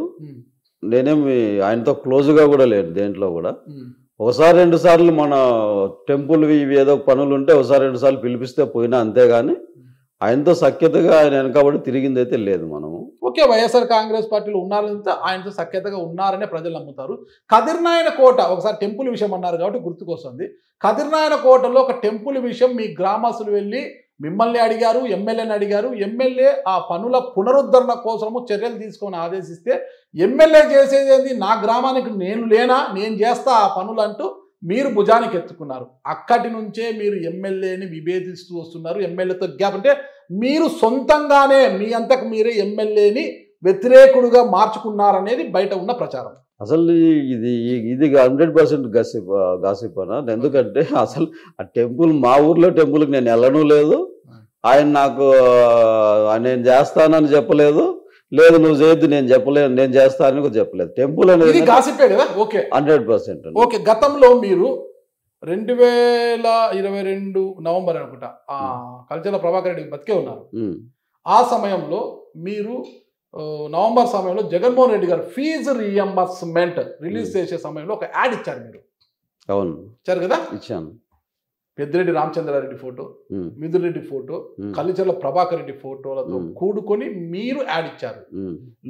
నేనేమి ఆయనతో క్లోజ్గా కూడా లేదు దేంట్లో కూడా. 1-2 సార్లు మన టెంపుల్ ఇవి ఏదో పనులు ఉంటే 1-2 సార్లు పిలిపిస్తే పోయినా, అంతేగాని ఆయనతో సఖ్యతగా ఆయన వెనకబడి తిరిగింది అయితే లేదు. మనము ఓకే వైఎస్ఆర్ కాంగ్రెస్ పార్టీలో ఉన్నారంటే ఆయనతో సఖ్యతగా ఉన్నారనే ప్రజలు నమ్ముతారు. కదిర్నాయన కోట ఒకసారి టెంపుల్ విషయం అన్నారు కాబట్టి గుర్తుకొస్తుంది. కదిర్నాయన కోటలో ఒక టెంపుల్ విషయం మీ గ్రామస్తులు వెళ్ళి మిమ్మల్ని అడిగారు, ఎమ్మెల్యేని అడిగారు. ఎమ్మెల్యే ఆ పనుల పునరుద్ధరణ కోసము చర్యలు తీసుకొని ఆదేశిస్తే ఎమ్మెల్యే చేసేది ఏంది, నా గ్రామానికి నేను లేనా, నేను చేస్తా ఆ పనులు అంటూ మీరు భుజానికి ఎత్తుకున్నారు. అక్కడి నుంచే మీరు ఎమ్మెల్యేని విభేదిస్తూ వస్తున్నారు. ఎమ్మెల్యేతో గ్యాప్ అంటే మీరు సొంతంగానే మీ అంతకు మీరే ఎమ్మెల్యేని వ్యతిరేకుడుగా మార్చుకున్నారనేది బయట ఉన్న ప్రచారం. అసలు ఇది 100% గాసిప్ అన్న. ఎందుకంటే అసలు ఆ టెంపుల్, మా ఊర్లో టెంపుల్కి నేను వెళ్ళను లేదు, ఆయన నాకు నేను చేస్తానని చెప్పలేదు, లేదు నువ్వు చేయొద్దు నేను చెప్పలేను నేను చేస్తానని కూడా చెప్పలేదు. టెంపుల్ ఇది అనేది గాసిపే కదా. ఓకే 100%. ఓకే. గతంలో మీరు 2022 నవంబర్ అనుకుంటా కల్చర్ల ప్రభాకర్ రెడ్డి బతికే ఉన్నారు. ఆ సమయంలో మీరు నవంబర్ సమయంలో జగన్మోహన్ రెడ్డి గారు ఫీజు రీఎంబర్స్మెంట్ రిలీజ్ చేసే సమయంలో ఒక యాడ్ ఇచ్చారు మీరు. అవును ఇచ్చారు కదా. ఇచ్చాను. పెద్దిరెడ్డి రామచంద్రారెడ్డి ఫోటో, మిథున్ రెడ్డి ఫోటో, కల్చర్ల ప్రభాకర్ రెడ్డి ఫోటోలతో కూడుకొని మీరు యాడ్ ఇచ్చారు.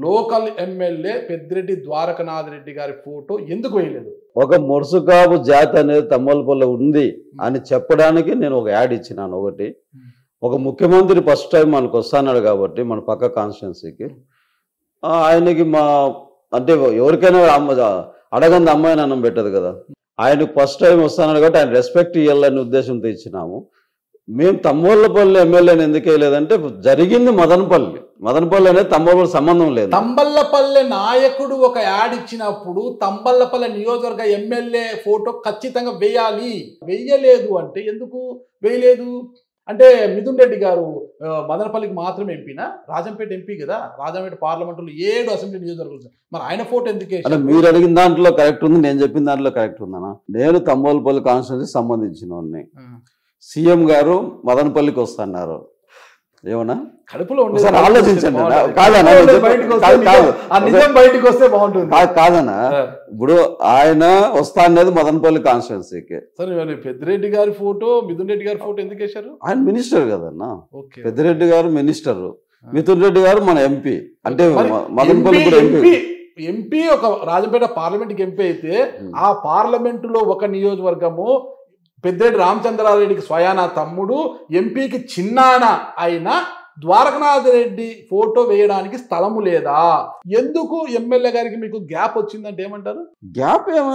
లోకల్ ఎమ్మెల్యే పెద్దిరెడ్డి ద్వారకనాథ్ రెడ్డి గారి ఫోటో ఎందుకు వేయలేదు? ఒక మురుసుకాపు జాతి అనేది తమ్మలపల్లి ఉంది అని చెప్పడానికి నేను ఒక యాడ్ ఇచ్చినాను. ఒకటి ఒక ముఖ్యమంత్రి ఫస్ట్ టైం మనకు వస్తున్నాడు కాబట్టి మన పక్క కాన్స్టిట్యున్సీకి ఆయనకి మా అంటే ఎవరికైనా అడగంది అమ్మాయిని అన్నం పెట్టదు కదా. ఆయనకు ఫస్ట్ టైం వస్తున్నాడు కాబట్టి ఆయన రెస్పెక్ట్ ఇవ్వాలనే ఉద్దేశంతో ఇచ్చినాము. మేము తమ్మలపల్లి ఎమ్మెల్యేని ఎందుకు వేయలేదంటే జరిగింది మదనపల్లి అనేది తమ్మలపల్లి సంబంధం లేదు. తంబల్లపల్లె నాయకుడు ఒక యాడ్ ఇచ్చినప్పుడు తంబల్లపల్లె నియోజకవర్గ ఎమ్మెల్యే ఫోటో ఖచ్చితంగా వేయాలి. వేయలేదు అంటే ఎందుకు వేయలేదు అంటే మిథున్ రెడ్డి గారు మదనపల్లికి మాత్రమే ఎంపీనా? రాజంపేట ఎంపీ కదా. రాజంపేట పార్లమెంటులో 7 అసెంబ్లీ నియోజకవర్గాలు. మరి ఆయన ఫోటో ఎందుకు? మీరు అడిగిన దాంట్లో కరెక్ట్ ఉంది, నేను చెప్పిన దాంట్లో కరెక్ట్ ఉందనా? నేను తమ్మలపల్లి కాన్స్టిట్యున్సీకి సంబంధించిన వాడిని. సీఎం గారు మదనపల్లికి వస్తున్నారు. ఏమన్నా కడుపులో ఆలోచించండి. కాదన్నా ఇప్పుడు ఆయన వస్తా అనేది మదనపల్లి కాన్స్టిట్యున్సీకి. సరే పెద్దిరెడ్డి గారి ఫోటో, మిథున్ రెడ్డి గారి ఫోటో ఎందుకు వేశారు? ఆయన మినిస్టర్ కదన్నా. పెద్దిరెడ్డి గారు మినిస్టర్, మిథున్ రెడ్డి గారు మన ఎంపీ. అంటే మదనపల్లి కూడా ఎంపీ ఒక రాజంపేట పార్లమెంట్కి ఎంపీ అయితే ఆ పార్లమెంటులో ఒక నియోజకవర్గము పెద్దిరెడ్డి రామచంద్రారెడ్డికి స్వయానా తమ్ముడు, ఎంపీకి చిన్నాన అయిన ద్వారకనాథ్ రెడ్డి ఫోటో వేయడానికి స్థలము లేదా? ఎందుకు ఎమ్మెల్యే గారికి మీకు గ్యాప్ వచ్చిందంటే ఏమంటారు? గ్యాప్ ఏమో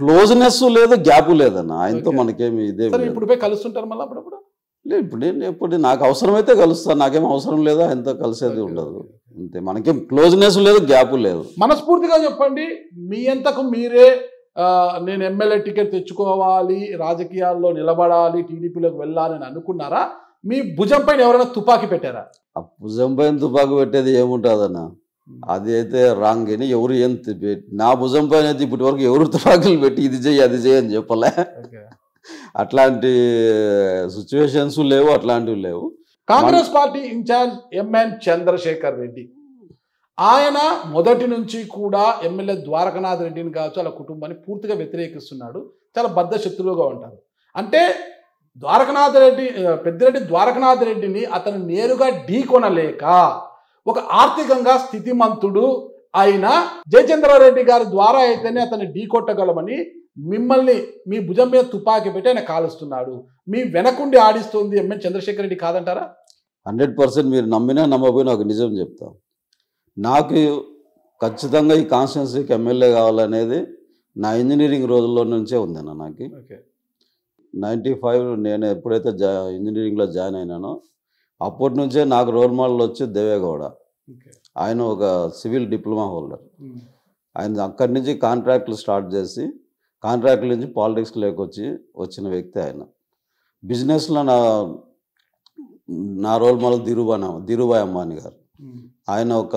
క్లోజ్నెస్ లేదు, గ్యాప్ లేదన్న. ఆయనతో మనకేమి ఇదే. ఇప్పుడు పోయి కలుస్తుంటారు మళ్ళీ అప్పుడప్పుడు? లేదు, ఇప్పుడు నాకు అవసరమైతే కలుస్తాను, నాకేం అవసరం లేదు ఆయనతో కలిసేది ఉండదు అంతే. మనకేం క్లోజ్నెస్ లేదు, గ్యాప్ లేదు. మనస్ఫూర్తిగా చెప్పండి, మీ అంతకు మీరే నేను ఎమ్మెల్యే టికెట్ తెచ్చుకోవాలి, రాజకీయాల్లో నిలబడాలి, టీడీపీలోకి వెళ్ళాలి అని అనుకున్నారా? మీ భుజం పైన ఎవరైనా తుపాకీ పెట్టారా? ఆ భుజం పైన తుపాకీ పెట్టేది ఏముంటుందన్న, అది అయితే రాంగ్ అని ఎవరు ఏం నా భుజం పైన అయితే ఇప్పటి వరకు ఎవరు తుపాకీలు పెట్టి ఇది చెయ్యి అది చెయ్యి అని చెప్పలే. అట్లాంటి సిచ్యువేషన్స్ లేవు, అట్లాంటివి లేవు. Congress party incharge MN Chandrashekar Reddy ఆయన మొదటి నుంచి కూడా ఎమ్మెల్యే ద్వారకనాథ్ రెడ్డిని కావచ్చు వాళ్ళ కుటుంబాన్ని పూర్తిగా వ్యతిరేకిస్తున్నాడు. చాలా బద్ధ శత్రువుగా ఉంటారు. అంటే ద్వారకనాథ్ రెడ్డి, పెద్దిరెడ్డి ద్వారకనాథ్ రెడ్డిని అతను నేరుగా ఢీకొనలేక ఒక ఆర్థికంగా స్థితిమంతుడు అయిన జయచంద్రారెడ్డి గారి ద్వారా అయితేనే అతన్ని ఢీకొట్టగలమని మిమ్మల్ని మీ భుజం మీద తుపాకీ పెట్టి ఆయన కాలుస్తున్నాడు. మీ వెనకుండి ఆడిస్తుంది ఎంఎన్ చంద్రశేఖర్ రెడ్డి కాదంటారా? 100% మీరు నమ్మినా నమ్మకపోయినా ఒక నిజం చెప్తాం. నాకు ఖచ్చితంగా ఈ కాన్స్టిట్యున్సీకి ఎమ్మెల్యే కావాలనేది నా ఇంజనీరింగ్ రోజుల్లో నుంచే ఉందన్న. నాకు 95 నేను ఎప్పుడైతే ఇంజనీరింగ్లో జాయిన్ అయినానో అప్పటి నుంచే నాకు రోల్ మోడల్ వచ్చి దేవేగౌడ. ఆయన ఒక సివిల్ డిప్లొమా హోల్డర్. ఆయన అక్కడి నుంచి కాంట్రాక్ట్లు స్టార్ట్ చేసి కాంట్రాక్ట్ల నుంచి పాలిటిక్స్లోకి వచ్చిన వ్యక్తి ఆయన. బిజినెస్లో నా రోల్ మోడల్ ధీరుభాయ్ అంబానీ గారు. ఆయన ఒక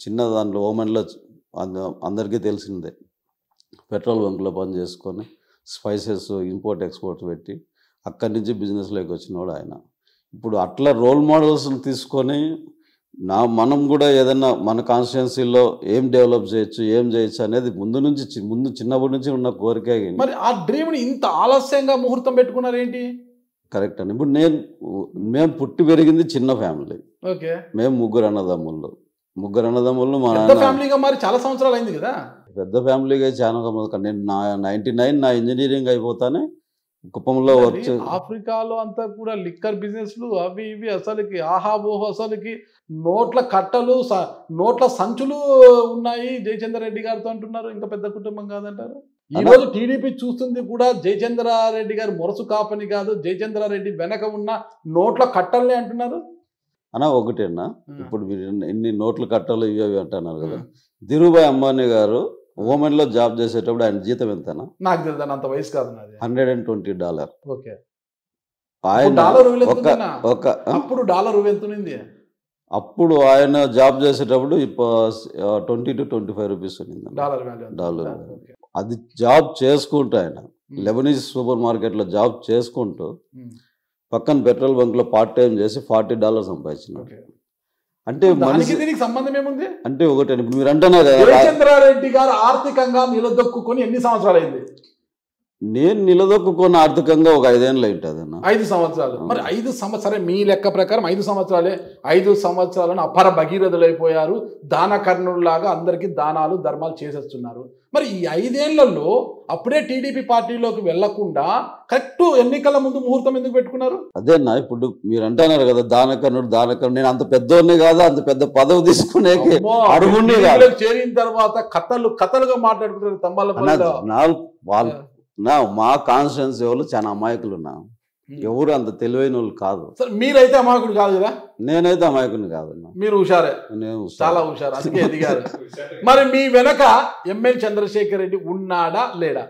చిన్న దాంట్లో ఓమెన్లో అందరికీ తెలిసిందే, పెట్రోల్ బంక్లో పని చేసుకొని స్పైసెస్ ఇంపోర్ట్ ఎక్స్పోర్ట్ పెట్టి అక్కడి నుంచి బిజినెస్లోకి వచ్చినవాడు ఆయన. ఇప్పుడు అట్లా రోల్ మోడల్స్ని తీసుకొని మనం కూడా ఏదైనా మన కాన్స్టిట్యున్సీలో ఏం డెవలప్ చేయొచ్చు అనేది ముందు చిన్నప్పటి నుంచి ఉన్న కోరికే. మరి ఆ డ్రీమ్ని ఇంత ఆలస్యంగా ముహూర్తం పెట్టుకున్నారు ఏంటి? కరెక్ట్ అండి. ఇప్పుడు మేము పుట్టి పెరిగింది చిన్న ఫ్యామిలీ. మేము ముగ్గురు అన్నదమ్ముళ్ళు. మా ఫ్యామిలీగా మరి చాలా సంవత్సరాలు అయింది కదా. పెద్ద ఫ్యామిలీగా చాలా. నేను 99 నా ఇంజనీరింగ్ అయిపోతానే కుప్పంలో వర్క్. ఆఫ్రికాలో అంతా కూడా లిక్కర్ బిజినెస్లు అవి ఇవి అసలుకి ఆహాబోహో, అసలుకి నోట్ల కట్టలు, నోట్ల సంచులు ఉన్నాయి జయచంద్రారెడ్డి గారితో అంటున్నారు. ఇంకా పెద్ద కుటుంబం కాదంటారు. ఈ రోజు టీడీపీ చూస్తుంది కూడా జయచంద్రారెడ్డి గారు మొరసు కాపని కాదు, జయచంద్రారెడ్డి వెనక ఉన్న నోట్ల కట్టల్ని అంటున్నారు. అన్నా ఒకటేనా, ఇప్పుడు మీరు ఎన్ని నోట్ల కట్టలు ఇవి అంటున్నారు కదా. ధీరుభాయ్ అంబానీ గారు ఓమెన్లో జాబ్ చేసేటప్పుడు ఆయన జీతం ఎంతనా? నాకు తెలుసు, అంత వయసు కాదు నాది. $120. ఓకే. ఆయన అప్పుడు డాలర్ ఎంత ఉంది? అప్పుడు ఆయన జాబ్ చేసేటప్పుడు 20 to 25 రూపీస్ ఉంది డాలర్. అది జాబ్ చేసుకుంటూ ఆయన లెబనీస్ సూపర్ మార్కెట్లో జాబ్ చేసుకుంటూ పక్కన పెట్రోల్ బంక్లో పార్ట్ టైం చేసి $40 సంపాదించినాడు. అంటే దీనికి సంబంధం ఏముంది అంటే ఒకటి ఇప్పుడు మీరు అంటున్నారు జయచంద్రారెడ్డి గారు ఆర్థికంగా నిలదొక్కుని ఎన్ని సంవత్సరాలు అయింది? నేను నిలదొక్కున్న ఆర్థికంగా ఒక 5 ఏళ్ళు ఉంటుంది అన్న. 5 సంవత్సరాలు. మరి 5 సంవత్సరాలు మీ లెక్క ప్రకారం 5 సంవత్సరాలే. 5 సంవత్సరాలను అపర భగీరథులైపోయారు, దానకర్ణుల్లాగా అందరికీ దానాలు ధర్మాలు చేసేస్తున్నారు. మరి ఈ 5 ఏళ్లలో అప్పుడే టీడీపీ పార్టీలోకి వెళ్లకుండా కరెక్ట్ ఎన్నికల ముందు ముహూర్తం ఎందుకు పెట్టుకున్నారు? అదేనా ఇప్పుడు మీరు అంటున్నారు కదా దానకర్ణుడు. నేను అంత పెద్దోడిని కాదు, అంత పెద్ద పదవి తీసుకునే అడుగుండి చేరిన తర్వాత కథలుగా మాట్లాడుకుంటారు తమ్మాల. మా కాన్స్టిట్యున్సీ వాళ్ళు చాలా అమాయకులు ఉన్నా, ఎవరు అంత తెలివైన వాళ్ళు కాదు. మీరైతే అమాయకుడు కాదు కదా? నేనైతే అమాయకుని కాదు. మీరు హుషారే, చాలా హుషారు, అందుకే ఎదిగారు. మరి మీ వెనక ఎంఎల్ చంద్రశేఖర్ రెడ్డి ఉన్నాడా లేడా?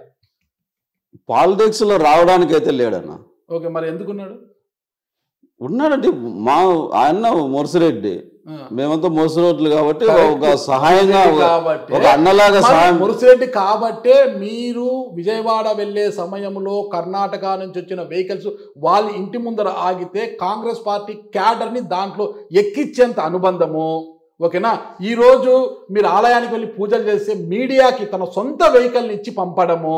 పాలిటిక్స్ లో రావడానికి అయితే లేడన్నా. ఓకే, మరి ఎందుకున్నాడు? ఉన్నాడంటే ఆయన మురసిరెడ్డి, మేమంతా మురసిరెడ్లు కాబట్టి ఒక సహాయంగా ఒక అన్నలాగా సహాయం. మురసిరెడ్డి కాబట్టే మీరు విజయవాడ వెళ్లే సమయంలో కర్ణాటక నుంచి వచ్చిన వెహికల్స్ వాళ్ళ ఇంటి ముందర ఆగితే కాంగ్రెస్ పార్టీ క్యాడర్ని దాంట్లో ఎక్కించేంత అనుబంధము. ఓకేనా? ఈరోజు మీరు ఆలయానికి వెళ్ళి పూజలు చేస్తే మీడియాకి తన సొంత వెహికల్ని ఇచ్చి పంపడము,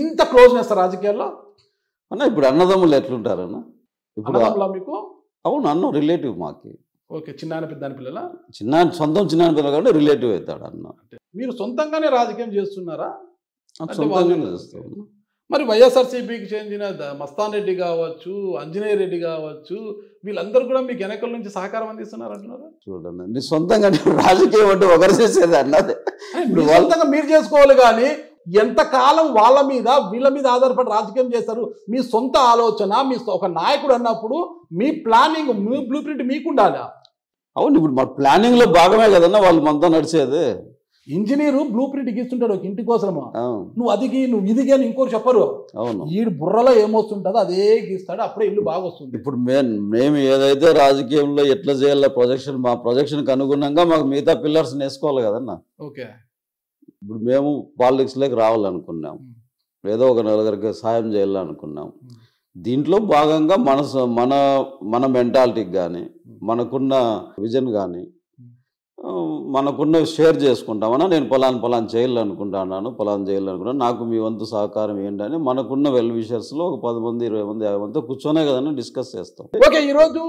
ఇంత క్లోజ్నెస్ రాజకీయాల్లో అన్న. ఇప్పుడు అన్నదమ్ములు ఎట్లుంటారన్న? ఇప్పుడు మీకు అవును అన్న రిలేటివ్ మాకి. ఓకే, చిన్న పెద్దాని పిల్లల సొంతం చిన్న పిల్లలు కాబట్టి రిలేటివ్ అవుతాడు అన్న. మీరు సొంతంగానే రాజకీయం చేస్తున్నారా? సొంతంగానే చేస్తాను. మరి వైఎస్ఆర్సీపీకి చెందిన మస్తాన్ రెడ్డి కావచ్చు, అంజనేయ రెడ్డి కావచ్చు, వీళ్ళందరూ కూడా మీకు వెనకల నుంచి సహకారం అందిస్తున్నారు అంటున్నారు. చూడండి, నీ సొంతంగా రాజకీయం అంటే ఒకరు చేసేది అన్నది. సొంతంగా మీరు చేసుకోవాలి, కానీ ఎంతకాలం వాళ్ళ మీద వీళ్ళ మీద ఆధారపడి రాజకీయం చేస్తారు? మీ సొంత ఆలోచన, మీ ఒక నాయకుడు అన్నప్పుడు మీ ప్లానింగ్, మీ బ్లూ ప్రింట్ మీకు ఉండాలి. అవును, ఇప్పుడు మా ప్లానింగ్ లో భాగమే కదన్నా వాళ్ళు మనతో నడిచేది. ఇంజనీరు బ్లూ ప్రింట్ గీస్తుంటాడు ఒక ఇంటి కోసము, నువ్వు అదిగి నువ్వు ఇదిగి అని ఇంకోటి చెప్పరు. అవును, ఈ బుర్రలో ఏమొస్తుంటుందో అదే గీస్తాడు, అప్పుడే ఇల్లు బాగా వస్తుంది. ఇప్పుడు మేము ఏదైతే రాజకీయంలో ఎట్లా చేయాలో ప్రొజెక్షన్, మా ప్రొజెక్షన్కి అనుగుణంగా మాకు మిగతా పిల్లర్స్ వేసుకోవాలి కదన్నా. ఓకే, ఇప్పుడు మేము పాలిటిక్స్లోకి రావాలనుకున్నాం, ఏదో ఒక నలుగురికి సాయం చేయాలనుకున్నాం. దీంట్లో భాగంగా మన మెంటాలిటీకి కానీ, మనకున్న విజన్ కానీ, మనకున్న షేర్ చేసుకుంటామన్నా. నేను పలాన్ చేయాలనుకుంటున్నాను, నాకు మీ వంతు సహకారం ఏంటని మనకున్న వెల్ విషర్స్లో ఒక 10 మంది 20 మంది 50 మందితో కూర్చొనే కదన్నా డిస్కస్ చేస్తాం. ఓకే, ఈరోజు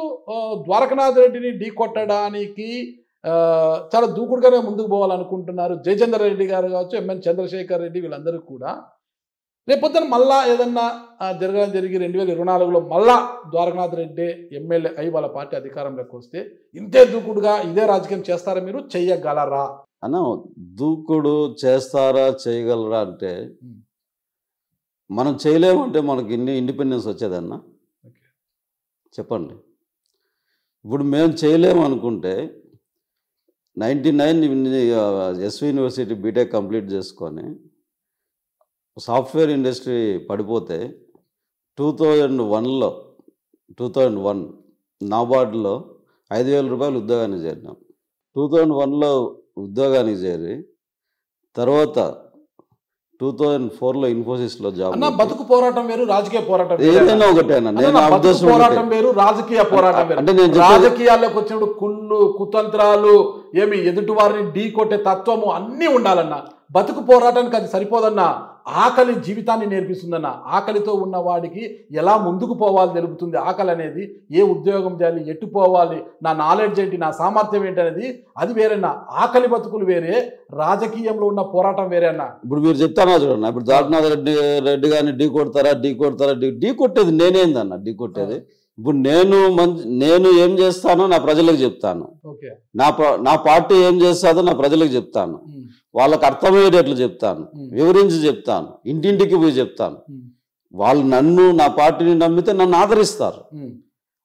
ద్వారకనాథ్ రెడ్డిని ఢీ కొట్టడానికి చాలా దూకుడుగానే ముందుకు పోవాలనుకుంటున్నారు జయచంద్ర రెడ్డి గారు కావచ్చు, ఎంఎన్ చంద్రశేఖర్ రెడ్డి, వీళ్ళందరూ కూడా. రేపొద్దున మళ్ళా ఏదన్నా జరిగి 2024లో మళ్ళా ద్వారకనాథ్ రెడ్డి ఎమ్మెల్యే అయి వాళ్ళ పార్టీ అధికారంలోకి వస్తే ఇంతే దూకుడుగా ఇదే రాజకీయం చేస్తారా? మీరు చెయ్యగలరా అన్న? దూకుడు చేస్తారా, చేయగలరా అంటే మనం చేయలేమంటే మనకి ఇండిపెండెన్స్ వచ్చేదన్నా? చెప్పండి. ఇప్పుడు మేము చేయలేము అనుకుంటే 99 ఎస్వి యూనివర్సిటీ బీటెక్ కంప్లీట్ చేసుకొని సాఫ్ట్వేర్ ఇండస్ట్రీ పడిపోతే 2001 నాబార్డ్లో 5,000 రూపాయలు ఉద్యోగానికి చేరినాం. 2001లో ఉద్యోగానికి చేరి తర్వాత 2004లో ఇన్ఫోసిస్లో జాబ్. బతుకు పోరాటం వేరు, రాజకీయ పోరాటం ఏదైనా ఒకటేనా? పోరాటం వేరు, రాజకీయ పోరాటం వేరు. అంటే నేను రాజకీయాల్లోకి వచ్చినప్పుడు కుళ్ళు కుతంత్రాలు, ఏమి ఎదుటి వారిని ఢీ కొట్టే తత్వము అన్నీ ఉండాలన్నా. బతుకు పోరాటానికి అది సరిపోదన్నా. ఆకలి జీవితాన్ని నేర్పిస్తుందన్న. ఆకలితో ఉన్న వాడికి ఎలా ముందుకు పోవాలి తెలుపుతుంది. ఆకలి అనేది ఏ ఉద్యోగం చేయాలి, ఎటు పోవాలి, నా నాలెడ్జ్ ఏంటి, నా సామర్థ్యం ఏంటి అనేది అది వేరేనా. ఆకలి బతుకులు వేరే, రాజకీయంలో ఉన్న పోరాటం వేరే అన్న. ఇప్పుడు మీరు చెప్తానా చూడన్నా, ఇప్పుడు ద్వారకనాథ్ రెడ్డి గారిని ఢీ కొడతారా, ఢీ కొట్టేది నేనేందన్న? ఢీ కొట్టేది ఇప్పుడు నేను ఏం చేస్తానో నా ప్రజలకు చెప్తాను, నా పార్టీ ఏం చేస్తాదో నా ప్రజలకు చెప్తాను, వాళ్ళకి అర్థమయ్యేటట్లు చెప్తాను, వివరించి చెప్తాను, ఇంటింటికి పోయి చెప్తాను. వాళ్ళు నా పార్టీని నమ్మితే నన్ను ఆదరిస్తారు.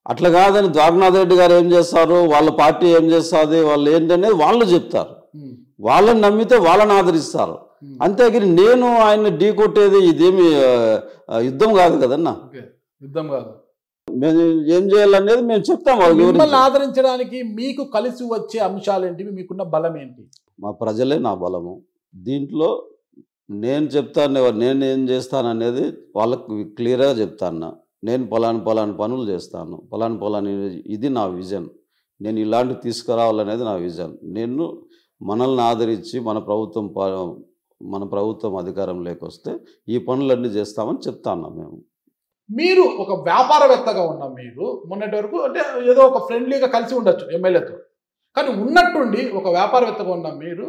అట్లా కాదని ద్వారకనాథ్ రెడ్డి గారు ఏం చేస్తారు, వాళ్ళ పార్టీ ఏం చేస్తుంది, వాళ్ళు ఏంటనేది వాళ్ళు చెప్తారు. వాళ్ళని నమ్మితే వాళ్ళని ఆదరిస్తారు. అంతేగాని నేను ఆయన్ని ఢీ కొట్టేది ఇదేమి యుద్ధం కాదు కదన్నా. యుద్ధం కాదు. మేము ఏం చేయాలనేది మేము చెప్తాం. వాళ్ళ మిమ్మల్ని గురించి ఆదరించడానికి మీకు కలిసి వచ్చే అంశాలు ఏంటివి, మీకున్న బలం ఏంటి? మా ప్రజలే నా బలము. దీంట్లో నేను చెప్తాను, నేను ఏం చేస్తాననేది వాళ్ళకు క్లియర్గా చెప్తాను. నేను పలాని పనులు చేస్తాను, పలాని ఇది నా విజన్, నేను ఇలాంటివి తీసుకురావాలనేది నా విజన్. నేను మనల్ని ఆదరించి మన ప్రభుత్వం అధికారంలోకి వస్తే ఈ పనులన్నీ చేస్తామని చెప్తాను. మీరు ఒక వ్యాపారవేత్తగా ఉన్న మీరు మొన్నటి వరకు అంటే ఏదో ఒక ఫ్రెండ్లీగా కలిసి ఉండొచ్చు ఎమ్మెల్యేతో, కానీ ఉన్నట్టుండి ఒక వ్యాపారవేత్తగా ఉన్న మీరు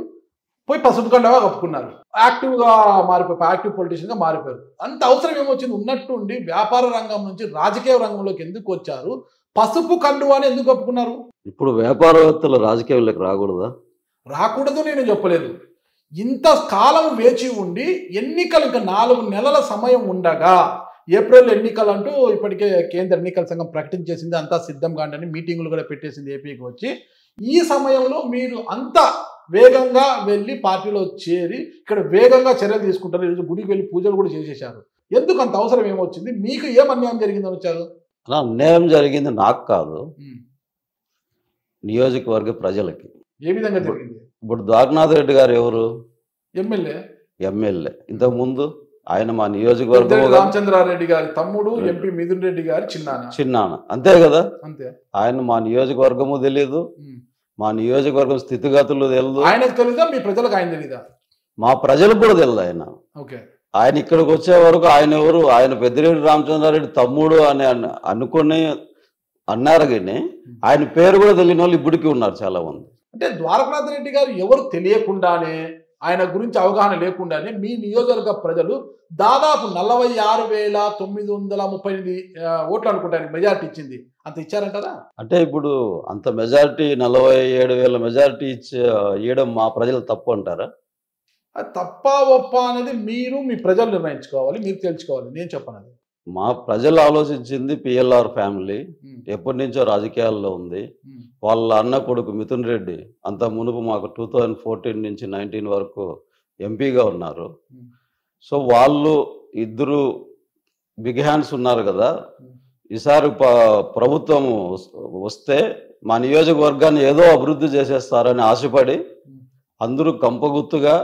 పోయి పసుపు కండగా కప్పుకున్నారు, యాక్టివ్గా మారిపోయి యాక్టివ్ పొలిటీషియన్గా మారిపోయారు. అంత అవసరం ఏమొచ్చింది? ఉన్నట్టుండి వ్యాపార రంగం నుంచి రాజకీయ రంగంలోకి ఎందుకు వచ్చారు? పసుపు కండువాని ఎందుకు కప్పుకున్నారు? ఇప్పుడు వ్యాపారవేత్తలు రాజకీయాల్లోకి రాకూడదా? రాకూడదు నేను చెప్పలేదు. ఇంత కాలం వేచి ఉండి ఎన్నికలు ఇంకా 4 నెలల సమయం ఉండగా, ఏప్రిల్ ఎన్నికలు అంటూ ఇప్పటికే కేంద్ర ఎన్నికల సంఘం ప్రకటించేసింది, అంతా సిద్ధం కాండి, మీటింగులు కూడా పెట్టేసింది ఏపీకి వచ్చి. ఈ సమయంలో మీరు అంత వేగంగా వెళ్ళి పార్టీలో చేరి ఇక్కడ వేగంగా చర్యలు తీసుకుంటారు. ఈరోజు గుడికి వెళ్ళి పూజలు కూడా చేసేశారు. ఎందుకు అంత అవసరం ఏమొచ్చింది? మీకు ఏం అన్యాయం జరిగిందని వచ్చారు? అన్యాయం జరిగింది నాకు కాదు, నియోజకవర్గ ప్రజలకి. ఏ విధంగా జరిగింది? ఇప్పుడు ద్వారనాథ్ రెడ్డి గారు ఎవరు? ఎమ్మెల్యే. ఇంతకుముందు ఆయన మా నియోజకవర్గం రామచంద్రారెడ్డి గారి తమ్ముడు, ఎంపీ మిథున్ రెడ్డి గారి చిన్నాన్న, అంతే కదా. అంతే. ఆయన మా నియోజకవర్గము తెలియదు, మా నియోజకవర్గం స్థితిగతులు తెలియదు. ఆయనకు తెలీదా? మీ ప్రజలకు ఆయన తెలీదా? మా ప్రజలకు కూడా తెలియదు. ఆయన ఇక్కడికి వచ్చే వరకు ఆయన ఎవరు? ఆయన పెద్దిరెడ్డి రామచంద్రారెడ్డి తమ్ముడు అని అనుకుని అన్నారు, కానీ ఆయన పేరు కూడా తెలియని వాళ్ళు ఇప్పటికీ ఉన్నారు చాలా మంది. అంటే ద్వారకానాథ్ రెడ్డి గారు ఎవరు తెలియకుండానే, ఆయన గురించి అవగాహన లేకుండానే మీ నియోజకవర్గ ప్రజలు దాదాపు 46,938 ఓట్లు అనుకుంటానికి మెజార్టీ ఇచ్చింది. అంత ఇచ్చారంటారా? అంటే ఇప్పుడు అంత మెజార్టీ 47,000 మెజార్టీ ఇవ్వడం మా ప్రజలు తప్పు అంటారా? అది తప్ప ఒప్ప అనేది మీరు మీ ప్రజలు నిర్ణయించుకోవాలి, మీరు తెలుసుకోవాలి, నేను చెప్పను. మా ప్రజలు ఆలోచించింది పిఎల్ఆర్ ఫ్యామిలీ ఎప్పటి నుంచో రాజకీయాల్లో ఉంది. వాళ్ళ అన్న కొడుకు మిథున్ రెడ్డి అంత మునుపు మాకు 2014 నుంచి 19 వరకు ఎంపీగా ఉన్నారు. సో వాళ్ళు ఇద్దరు బిగ్ హ్యాండ్స్ ఉన్నారు కదా. ఈసారి ప్రభుత్వం వస్తే మా నియోజకవర్గాన్ని ఏదో అభివృద్ధి చేసేస్తారని ఆశపడి అందరూ కంపగుత్తుగా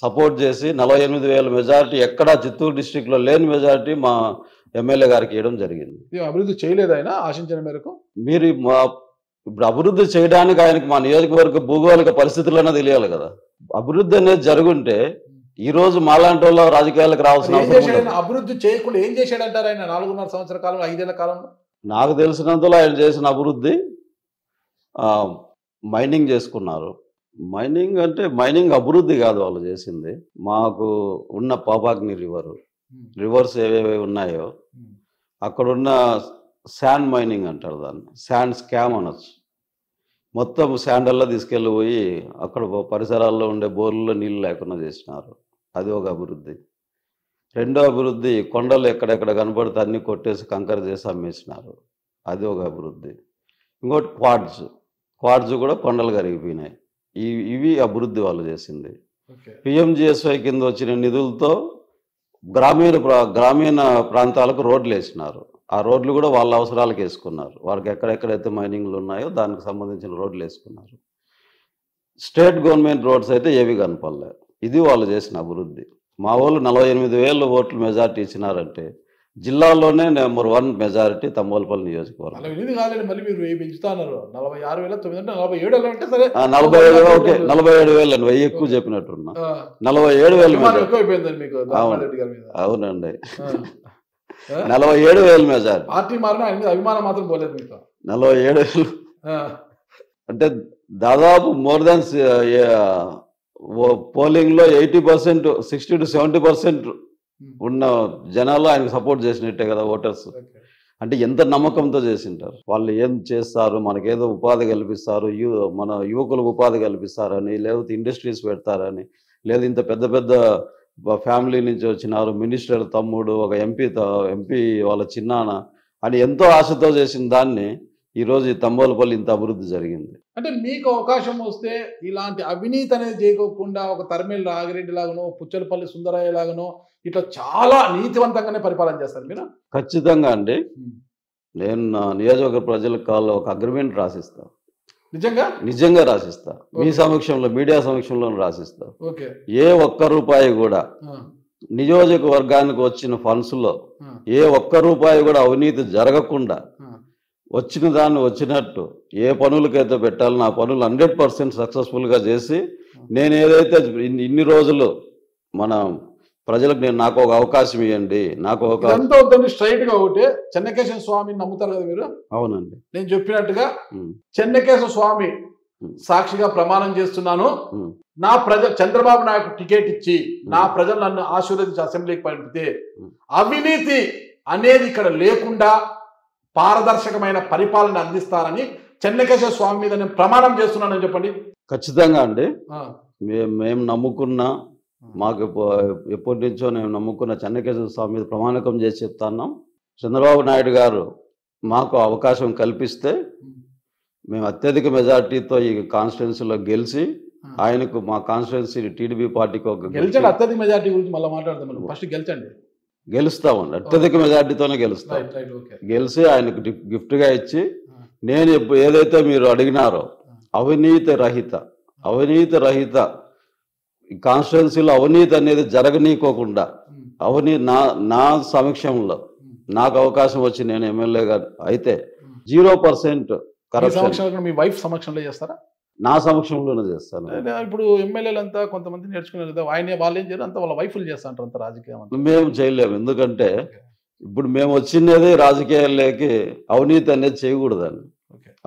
సపోర్ట్ చేసి 48,000 మెజారిటీ, ఎక్కడా చిత్తూరు డిస్టిక్లో లేని మెజారిటీ మా ఎమ్మెల్యే గారికి ఇవ్వడం జరిగింది. అభివృద్ధి చేయలేదు ఆయన ఆశించిన మేరకు. మీరు ఇప్పుడు అభివృద్ధి చేయడానికి ఆయనకి మా నియోజకవర్గ భూగోళిక పరిస్థితులనే తెలియాలి కదా. అభివృద్ధి అనేది జరుగుంటే ఈ రోజు మాలాంటి వాళ్ళు రాజకీయాలకు రావాల్సిన అవసరం. అభివృద్ధి చేయకుండా ఏం చేశాడంటారు ఆయన 4.5 సంవత్సరాల కాలంలో, 5 ఏళ్ల కాలంలో? నాకు తెలిసినంతలో ఆయన చేసిన అభివృద్ధి మైనింగ్ చేసుకున్నారు. మైనింగ్ అంటే మైనింగ్ అభివృద్ధి కాదు వాళ్ళు చేసింది. మాకు ఉన్న పాపాగ్ని రివర్స్ ఏవేవి ఉన్నాయో అక్కడున్న శాండ్ మైనింగ్ అంటారు, దాన్ని శాండ్ స్కామ్ అనొచ్చు. మొత్తం శాండల్లో తీసుకెళ్ళిపోయి అక్కడ పరిసరాల్లో ఉండే బోర్లలో నీళ్ళు లేకుండా చేసినారు. అది ఒక అభివృద్ధి. రెండో అభివృద్ధి, కొండలు ఎక్కడెక్కడ కనపడితే అన్ని కొట్టేసి కంకర చేసి అమ్మేసినారు. అది ఒక అభివృద్ధి. ఇంకోటి క్వాడ్స్ కూడా కొండలు కరిగిపోయినాయి. ఇవి అభివృద్ధి వాళ్ళు చేసింది. పిఎంజిఎస్వై కింద వచ్చిన నిధులతో గ్రామీణ ప్రాంతాలకు రోడ్లు వేసినారు. ఆ రోడ్లు కూడా వాళ్ళ అవసరాలకు వేసుకున్నారు. వారికి ఎక్కడెక్కడైతే మైనింగ్లు ఉన్నాయో దానికి సంబంధించిన రోడ్లు వేసుకున్నారు. స్టేట్ గవర్నమెంట్ రోడ్స్ అయితే ఏవి కనపడలే. ఇది వాళ్ళు చేసిన అభివృద్ధి. మా వాళ్ళు 48,000 ఓట్లు మెజారిటీ ఇచ్చినారంటే జిల్లాలోనే నెంబర్ 1 మెజారిటీ తంబోలపల్లి నియోజకవర్గం. 47,000 వెయ్యి ఎక్కువ చెప్పినట్టున్నా. 47,000 అవునండి, 47,000 మెజారిటీ. పార్టీ మారినా అభిమానం మాత్రం పోలేదు మీకు. 47,000 అంటే దాదాపు మోర్ దాన్ పోలింగ్లో 80%, 60 to 70% ఉన్న జనాలు ఆయనకు సపోర్ట్ చేసినట్టే కదా ఓటర్స్. అంటే ఎంత నమ్మకంతో చేసింటారు. వాళ్ళు ఏం చేస్తారు, మనకేదో ఉపాధి కల్పిస్తారు, మన యువకులకు ఉపాధి కల్పిస్తారని, లేకపోతే ఇండస్ట్రీస్ పెడతారని, లేదా ఇంత పెద్ద పెద్ద ఫ్యామిలీ నుంచి వచ్చినారు, మినిస్టర్ తమ్ముడు, ఒక ఎంపీ వాళ్ళ చిన్నాన్న అని ఎంతో ఆశతో చేసిన దాన్ని ఈరోజు ఈ తంబోలపల్లి ఇంత అభివృద్ధి జరిగింది. అంటే మీకు అవకాశం వస్తే ఇలాంటి అవినీతి అనేది చేయకోకుండా ఒక తరిమేలు రాగిరెడ్డి లాగానో, పుచ్చలపల్లి సుందరయ్య లాగానో ఇట్లా చాలా నీతివంతంగానే పరిపాలన చేస్తారు మీరు? ఖచ్చితంగా అండి. నేను నా నియోజకవర్గ ప్రజలకు కావాలి ఒక అగ్రిమెంట్ రాసిస్తా, నిజంగా రాసిస్తా, మీ సమక్షంలో మీడియా సమక్షంలో రాసిస్తా. ఓకే. ఏ ఒక్క రూపాయి కూడా నియోజకవర్గానికి వచ్చిన ఫండ్స్ లో ఏ ఒక్క రూపాయి కూడా అవినీతి జరగకుండా వచ్చిన దాన్ని వచ్చినట్టు ఏ పనులకైతే పెట్టాలో ఆ పనులు 100% సక్సెస్ఫుల్గా చేసి నేను ఏదైతే ఇన్ని రోజులు మన ప్రజలకు నాకు ఒక అవకాశం ఇవ్వండి, నాకు ఒక స్ట్రైట్ గా ఒకటి చెన్నకేశవ స్వామిని నమ్ముతారు కదా మీరు? అవునండి. నేను చెప్పినట్టుగా చెన్నకేశవ స్వామి సాక్షిగా ప్రమాణం చేస్తున్నాను, నా చంద్రబాబు నాయుడు టికెట్ ఇచ్చి నా ప్రజలు నన్ను ఆశీర్వదించి అసెంబ్లీకి పంపితే అవినీతి అనేది ఇక్కడ లేకుండా పారదర్శకమైన పరిపాలన అందిస్తారని చెన్నకేశవ స్వామి మీద నేను ప్రమాణం చేస్తున్నానని చెప్పండి. ఖచ్చితంగా అండి. మేము నమ్ముకున్న, మాకు ఎప్పటి నుంచో నేను నమ్ముకున్న చెన్నకేశవ స్వామి మీద ప్రమాణకం చేసి చెప్తాను. చంద్రబాబు నాయుడు గారు మాకు అవకాశం కల్పిస్తే మేము అత్యధిక మెజార్టీతో ఈ కాన్స్టిట్యున్సీలో గెలిచి ఆయనకు మా కాన్స్టిట్యున్సీ టీడీపీ పార్టీకి ఒక అత్యధిక మెజార్టీ గురించి మళ్ళీ మాట్లాడదాం. ఫస్ట్ గెలుస్తామండి, అత్యధిక మెజార్టీతోనే గెలుస్తాం. గెలిచి ఆయనకు గిఫ్ట్గా ఇచ్చి నేను ఏదైతే మీరు అడిగినారో అవినీతి రహిత ఈ కాన్స్టిట్యున్సీలో అవినీతి అనేది జరగనీకోకుండా నా సమక్షంలో నాకు అవకాశం వచ్చి నేను ఎమ్మెల్యేగా అయితే 0% కరప్షన్. మీ వైఫ్ సమక్షంలో చేస్తారా? నా సమక్షంలోనే చేస్తాను. ఇప్పుడు ఎమ్మెల్యేలంతా కొంతమంది నేర్చుకున్నారు కదా, వాళ్ళు ఏం చేయరు, అంతా వాళ్ళ వైఫ్లు చేస్తా అంటారు అంత రాజకీయం. మేము చేయలేము, ఎందుకంటే ఇప్పుడు మేము వచ్చినది రాజకీయాల్లోకి అవినీతి అనేది చేయకూడదండి.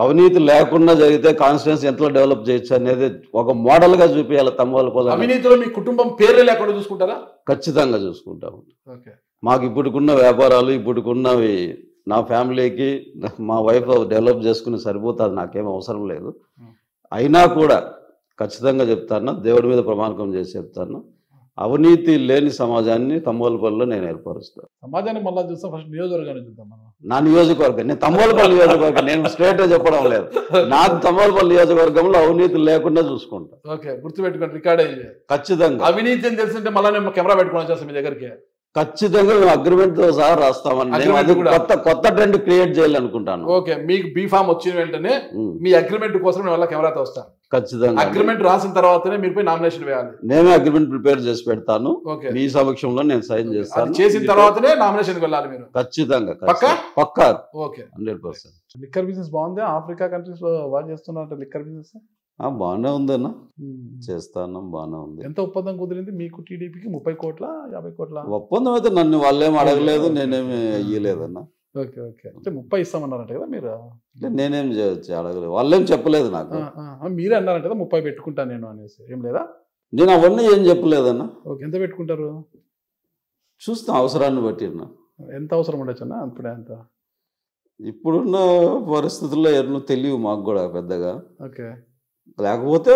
అవినీతి లేకుండా జరిగితే కాన్స్టిట్యున్సీ ఎంత డెవలప్ చేయొచ్చు అనేది ఒక మోడల్ గా చూపించాలి. తమ్మలపల్లి అవినీతిలో మీ కుటుంబం పేర్లు లేకుండా చూసుకుంటారా? ఖచ్చితంగా చూసుకుంటాము. మాకు ఇప్పుడుకున్న వ్యాపారాలు ఇప్పుడుకున్నవి నా ఫ్యామిలీకి మా వైఫ్ డెవలప్ చేసుకుని సరిపోతుంది, నాకేం అవసరం లేదు. అయినా కూడా ఖచ్చితంగా చెప్తాను, దేవుడి మీద ప్రమాణకం చేసి చెప్తాను, అవినీతి లేని సమాజాన్ని తమ్మోలపల్లిలో నేను ఏర్పరుస్తాను. సమాజాన్ని మళ్ళీ చూస్తాం, ఫస్ట్ నియోజకవర్గాన్ని చూద్దాం. నా నియోజకవర్గం, నేను తమ్మోలపల్లి నియోజకవర్గం, నేను స్ట్రేట్ గా చెప్పడం లేదు, నాకు తమ్మోలపల్లి నియోజకవర్గంలో అవినీతి లేకుండా చూసుకుంటా. ఓకే, గుర్తుపెట్టుకోండి, రికార్డ్ అయ్యి. ఖచ్చితంగా అవినీతి అని తెలిసింటే మళ్ళీ నేను కెమెరా పెట్టుకుని వచ్చేస్తాను మీ దగ్గరికి. ఖచ్చితంగా మేము అగ్రిమెంట్ తో సహా రాస్తామని కొత్త ట్రెండ్ క్రియేట్ చేయాలనుకుంటాను. ఓకే, మీకు బీఫామ్ వచ్చిన వెంటనే మీ అగ్రిమెంట్ కోసం నేను మళ్ళీ కెమెరాతో వస్తాను. ఖచ్చితంగా అగ్రిమెంట్ రాసిన తర్వాతనే మీరు పోయి నామినేషన్ వేయాలి. నేనే అగ్రిమెంట్ ప్రిపేర్ చేసి పెడతాను, మీ సమక్షంలో నేను సైన్ చేస్తాను. చేసిన తర్వాతనే నామినేషన్ వెళ్ళాలి మీరు. ఖచ్చితంగా పక్కా. ఓకే, 100%. లిక్కర్ బిజినెస్ బాగుంది, ఆఫ్రికా కంట్రీస్ లో బాగా చేస్తున్నారు లిక్కర్ బిజినెస్. బాగానే ఉందన్నా, చేస్తాను, బాగానే ఉంది. ఎంత ఒప్పందం కుదిరింది మీకు టీడీపీకి? 30 కోట్ల 50 కోట్ల ఒప్పందం అయితే నన్ను వాళ్ళేం అడగలేదు, నేనేమి ఇయ్యలేదన్నా. ఓకే ఓకే, అంటే 30 ఇస్తామన్నారంట కదా మీరు? నేనేం అడగలేదు, వాళ్ళేం చెప్పలేదు నాకు. మీరే అన్నారంట కదా 30 పెట్టుకుంటాను నేను అనేసి, ఏం లేదా? నేను అవన్నీ ఏం చెప్పలేదన్నా. ఓకే, ఎంత పెట్టుకుంటారు? చూస్తాం అవసరాన్ని బట్టి. ఎంత అవసరం ఉండొచ్చు అన్న అప్పుడే? అంత ఇప్పుడున్న పరిస్థితుల్లో ఎన్నో తెలియవు మాకు కూడా పెద్దగా. ఓకే, లేకపోతే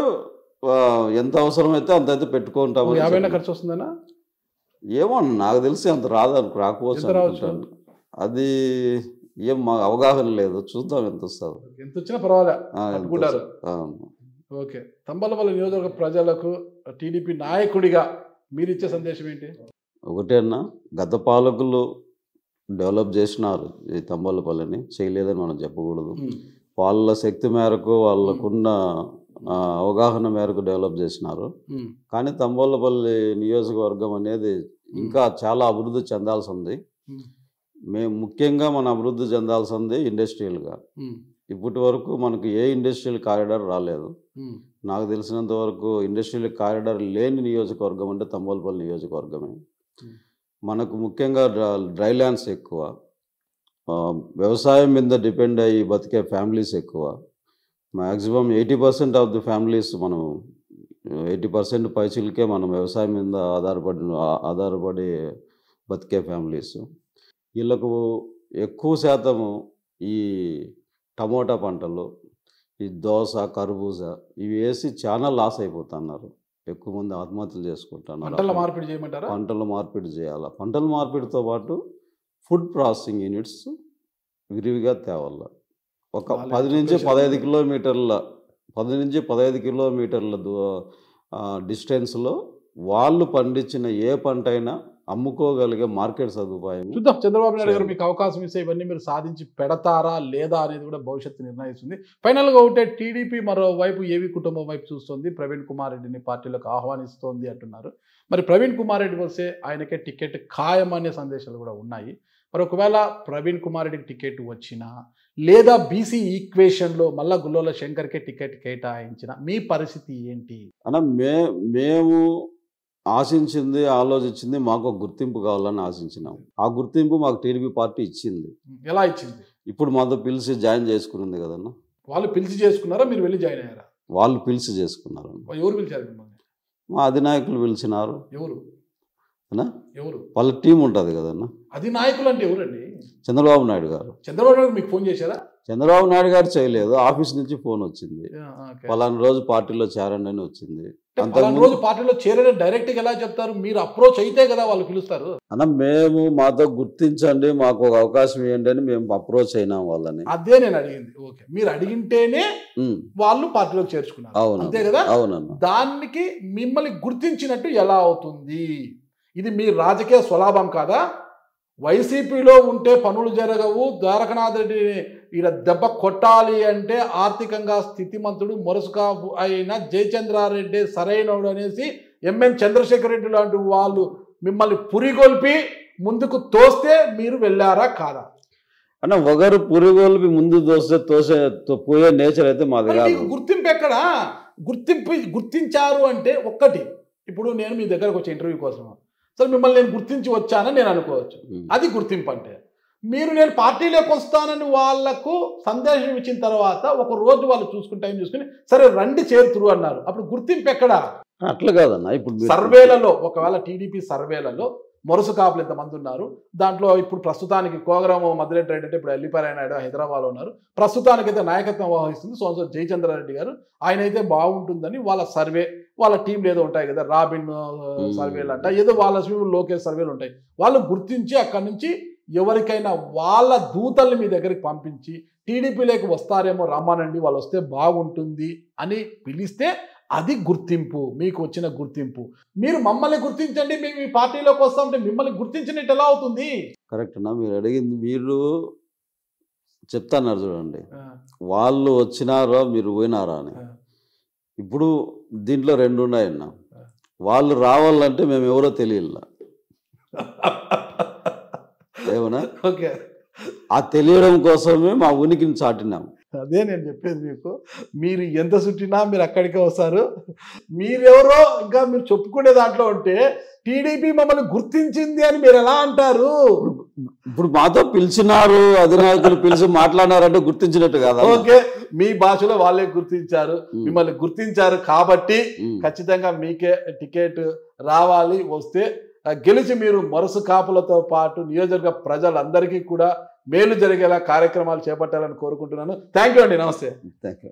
ఎంత అవసరమైతే అంత అయితే పెట్టుకుంటాము. 50 ఖర్చు వస్తుందన్నా? ఏమో నాకు తెలిసి అంత రాకపోవచ్చు, అది ఏం మాకు అవగాహన లేదు, చూద్దాం ఎంత వస్తుంది. ఎంత వచ్చినా పర్వాలేదు. ఓకే, తంబలపల్లి నియోజకవర్గ ప్రజలకు టీడీపీ నాయకుడిగా మీరు ఇచ్చే సందేశం ఏంటి? ఒకటేనా, గత పాలకులు డెవలప్ చేసినారు ఈ తంబలపల్లిని, చేయలేదని మనం చెప్పకూడదు. వాళ్ళ శక్తి మేరకు వాళ్ళకున్న అవగాహన మేరకు డెవలప్ చేసినారు. కానీ తంబోలపల్లి నియోజకవర్గం అనేది ఇంకా చాలా అభివృద్ధి చెందాల్సి ఉంది. మేము ముఖ్యంగా మన అభివృద్ధి చెందాల్సి ఉంది ఇండస్ట్రియల్గా. ఇప్పటి వరకు మనకు ఏ ఇండస్ట్రియల్ కారిడార్ రాలేదు. నాకు తెలిసినంత వరకు ఇండస్ట్రియల్ కారిడార్ లేని నియోజకవర్గం అంటే తంబోలపల్లి నియోజకవర్గమే. మనకు ముఖ్యంగా డ్రై ల్యాండ్స్ ఎక్కువ, వ్యవసాయం మీద డిపెండ్ అయ్యి బతికే ఫ్యామిలీస్ ఎక్కువ. మ్యాక్సిమం 80% ఆఫ్ ది ఫ్యామిలీస్, మనం 80% పైచిలకే మనం వ్యవసాయం మీద ఆధారపడి బతికే ఫ్యామిలీస్. వీళ్ళకు ఎక్కువ శాతము ఈ టమోటా పంటలు, ఈ దోస, కర్బూజా ఇవి వేసి చాలా లాస్ అయిపోతున్నారు. ఎక్కువ మంది ఆత్మహత్యలు చేసుకుంటున్నారు. పంటల మార్పిడి చేయమంటారా? పంటల మార్పిడి చేయాలి. పంటల మార్పిడితో పాటు ఫుడ్ ప్రాసెసింగ్ యూనిట్స్ విరివిగా తేవాలి. ఒక 10 నుంచి 15 కిలోమీటర్ల డిస్టెన్స్లో వాళ్ళు పండించిన ఏ పంట అయినా అమ్ముకోగలిగే మార్కెట్ సదుపాయం. చూద్దాం చంద్రబాబు నాయుడు గారు మీకు అవకాశం ఇస్తే ఇవన్నీ మీరు సాధించి పెడతారా లేదా అనేది కూడా భవిష్యత్తు నిర్ణయిస్తుంది. ఫైనల్గా ఒకటే, టీడీపీ మరోవైపు ఏవి కుటుంబం వైపు చూస్తుంది, ప్రవీణ్ కుమార్ రెడ్డిని పార్టీలోకి ఆహ్వానిస్తోంది అంటున్నారు. మరి ప్రవీణ్ కుమార్ రెడ్డి వస్తే ఆయనకే టికెట్ ఖాయం అనే సందేశాలు కూడా ఉన్నాయి. మరి ఒకవేళ ప్రవీణ్ కుమార్ రెడ్డికి టికెట్ వచ్చినా లేదా బీసీ ఈక్వేషన్లో మళ్ళా గుల్లోల శంకర్కే టికెట్ కేటాయించిన మీ పరిస్థితి ఏంటి? అన్న మేము ఆశించింది, ఆలోచించింది మాకు ఒక గుర్తింపు కావాలని ఆశించినాం. ఆ గుర్తింపు మాకు టీడీపీ పార్టీ ఇచ్చింది. ఎలా ఇచ్చింది? ఇప్పుడు మాతో పిలిచి జాయిన్ చేసుకున్నది కదన్న. వాళ్ళు పిలిచి చేసుకున్నారా, మీరు వెళ్ళి జాయిన్ అయ్యారా? వాళ్ళు పిలిచి చేసుకున్నారు. ఎవరు పిలిచారు మిమ్మల్ని? మా అధినాయకులు పిలిచినారు. ఎవరు? ఎవరు? వాళ్ళ టీం ఉంటుంది కదన్న. అధినాయకులు అంటే ఎవరండి? చంద్రబాబు నాయుడు గారు. చంద్రబాబు నాయుడు మీకు ఫోన్ చేశారా? చంద్రబాబు నాయుడు గారు చేయలేదు, ఆఫీస్ నుంచి ఫోన్ వచ్చింది, పలానా రోజు పార్టీలో చేరండి అని వచ్చింది. రోజు పార్టీలో చేరడం డైరెక్ట్ గా ఎలా చెప్తారు? మీరు అప్రోచ్ అయితే కదా వాళ్ళు పిలుస్తారు. అన్న మేము మాతో గుర్తించండి, మాకు ఒక అవకాశం ఇవ్వండి అని మేము అప్రోచ్ అయినాం వాళ్ళని. అదే నేను అడిగింది. ఓకే, మీరు అడిగింటేనే వాళ్ళు పార్టీలోకి చేర్చుకున్నారు. అవును, అంతే కదా? అవునన్న. దానికి మిమ్మల్ని గుర్తించినట్టు ఎలా అవుతుంది? ఇది మీ రాజకీయ స్వలాభం కాదా? వైసీపీలో ఉంటే పనులు జరగవు, ద్వారకనాథ్ రెడ్డిని ఈడ దెబ్బ కొట్టాలి అంటే ఆర్థికంగా స్థితిమంతుడు మొరసుగా అయిన జయచంద్రారెడ్డి సరైనడు అనేసి ఎంఎన్ చంద్రశేఖర్ రెడ్డి లాంటి వాళ్ళు మిమ్మల్ని పురిగొల్పి ముందుకు తోస్తే మీరు వెళ్ళారా కాదా? అన్న ఒకరు పురిగొల్పి ముందు పోయే నేచర్ అయితే మాది కాదు. గుర్తింపు ఎక్కడా? గుర్తించారు అంటే ఒక్కటి, ఇప్పుడు నేను మీ దగ్గరకు వచ్చే ఇంటర్వ్యూ కోసం సరే మిమ్మల్ని నేను గుర్తించి వచ్చానని నేను అనుకోవచ్చు, అది గుర్తింపు అంటే. మీరు నేను పార్టీలోకి వస్తానని వాళ్లకు సందేశం ఇచ్చిన తర్వాత ఒక రోజు వాళ్ళు చూసుకుని టైం చూసుకుని సరే రండి చేరుతురు అన్నారు, అప్పుడు గుర్తింపు ఎక్కడా? అట్లా కాదన్న. ఇప్పుడు సర్వేలలో ఒకవేళ టీడీపీ సర్వేలలో మొరసు కాపులు ఎంతమంది ఉన్నారు, దాంట్లో ఇప్పుడు ప్రస్తుతానికి కోగరామ మద్దిరెడ్డి రెడ్డి అంటే ఇప్పుడు ఎల్లిపారాయణ హైదరాబాద్లో ఉన్నారు, ప్రస్తుతానికైతే నాయకత్వం వహిస్తుంది సోదరు జయచంద్రారెడ్డి గారు, ఆయన అయితే బాగుంటుందని వాళ్ళ సర్వే, వాళ్ళ టీంలు ఏదో ఉంటాయి కదా, రాబిన్ సర్వేలు అంట, ఏదో వాళ్ళ లోకేష్ సర్వేలు ఉంటాయి, వాళ్ళు గుర్తించి అక్కడి నుంచి ఎవరికైనా వాళ్ళ దూతల్ని మీ దగ్గరికి పంపించి టీడీపీలోకి వస్తారేమో రమ్మానండి, వాళ్ళు వస్తే బాగుంటుంది అని పిలిస్తే అది గుర్తింపు, మీకు వచ్చిన గుర్తింపు. మీరు మమ్మల్ని గుర్తించండి మేము ఈ పార్టీలోకి వస్తామంటే మిమ్మల్ని గుర్తించినట్టు ఎలా అవుతుంది? కరెక్ట్ అన్నా, మీరు అడిగింది. మీరు చెప్తాన్నారు చూడండి, వాళ్ళు వచ్చినారా మీరు పోయినారా అని. ఇప్పుడు దీంట్లో రెండు ఉన్నాయన్న. వాళ్ళు రావాలంటే మేము ఎవరో తెలియలా, ఏమన్నా ఓకే, ఆ తెలియడం కోసమే మా ఉనికిని చాటినాం. అదే నేను చెప్పేది మీకు, మీరు ఎంత చుట్టినా మీరు అక్కడికే వస్తారు. మీరెవరో ఇంకా మీరు చెప్పుకునే దాంట్లో ఉంటే టీడీపీ మమ్మల్ని గుర్తించింది అని మీరు ఎలా అంటారు? ఇప్పుడు మాతో పిలిచినారు, అధినాయకులు పిలిచి మాట్లాడినారంటే గుర్తించినట్టు కదా. ఓకే, మీ భాషలో వాళ్ళే గుర్తించారు, మిమ్మల్ని గుర్తించారు కాబట్టి ఖచ్చితంగా మీకే టికెట్ రావాలి. వస్తే గెలిచి మీరు మొరసు కాపులతో పాటు నియోజకవర్గ ప్రజలందరికీ కూడా మేలు జరిగేలా కార్యక్రమాలు చేపట్టాలని కోరుకుంటున్నాను. థ్యాంక్ యూ అండి, నమస్తే. Thank you.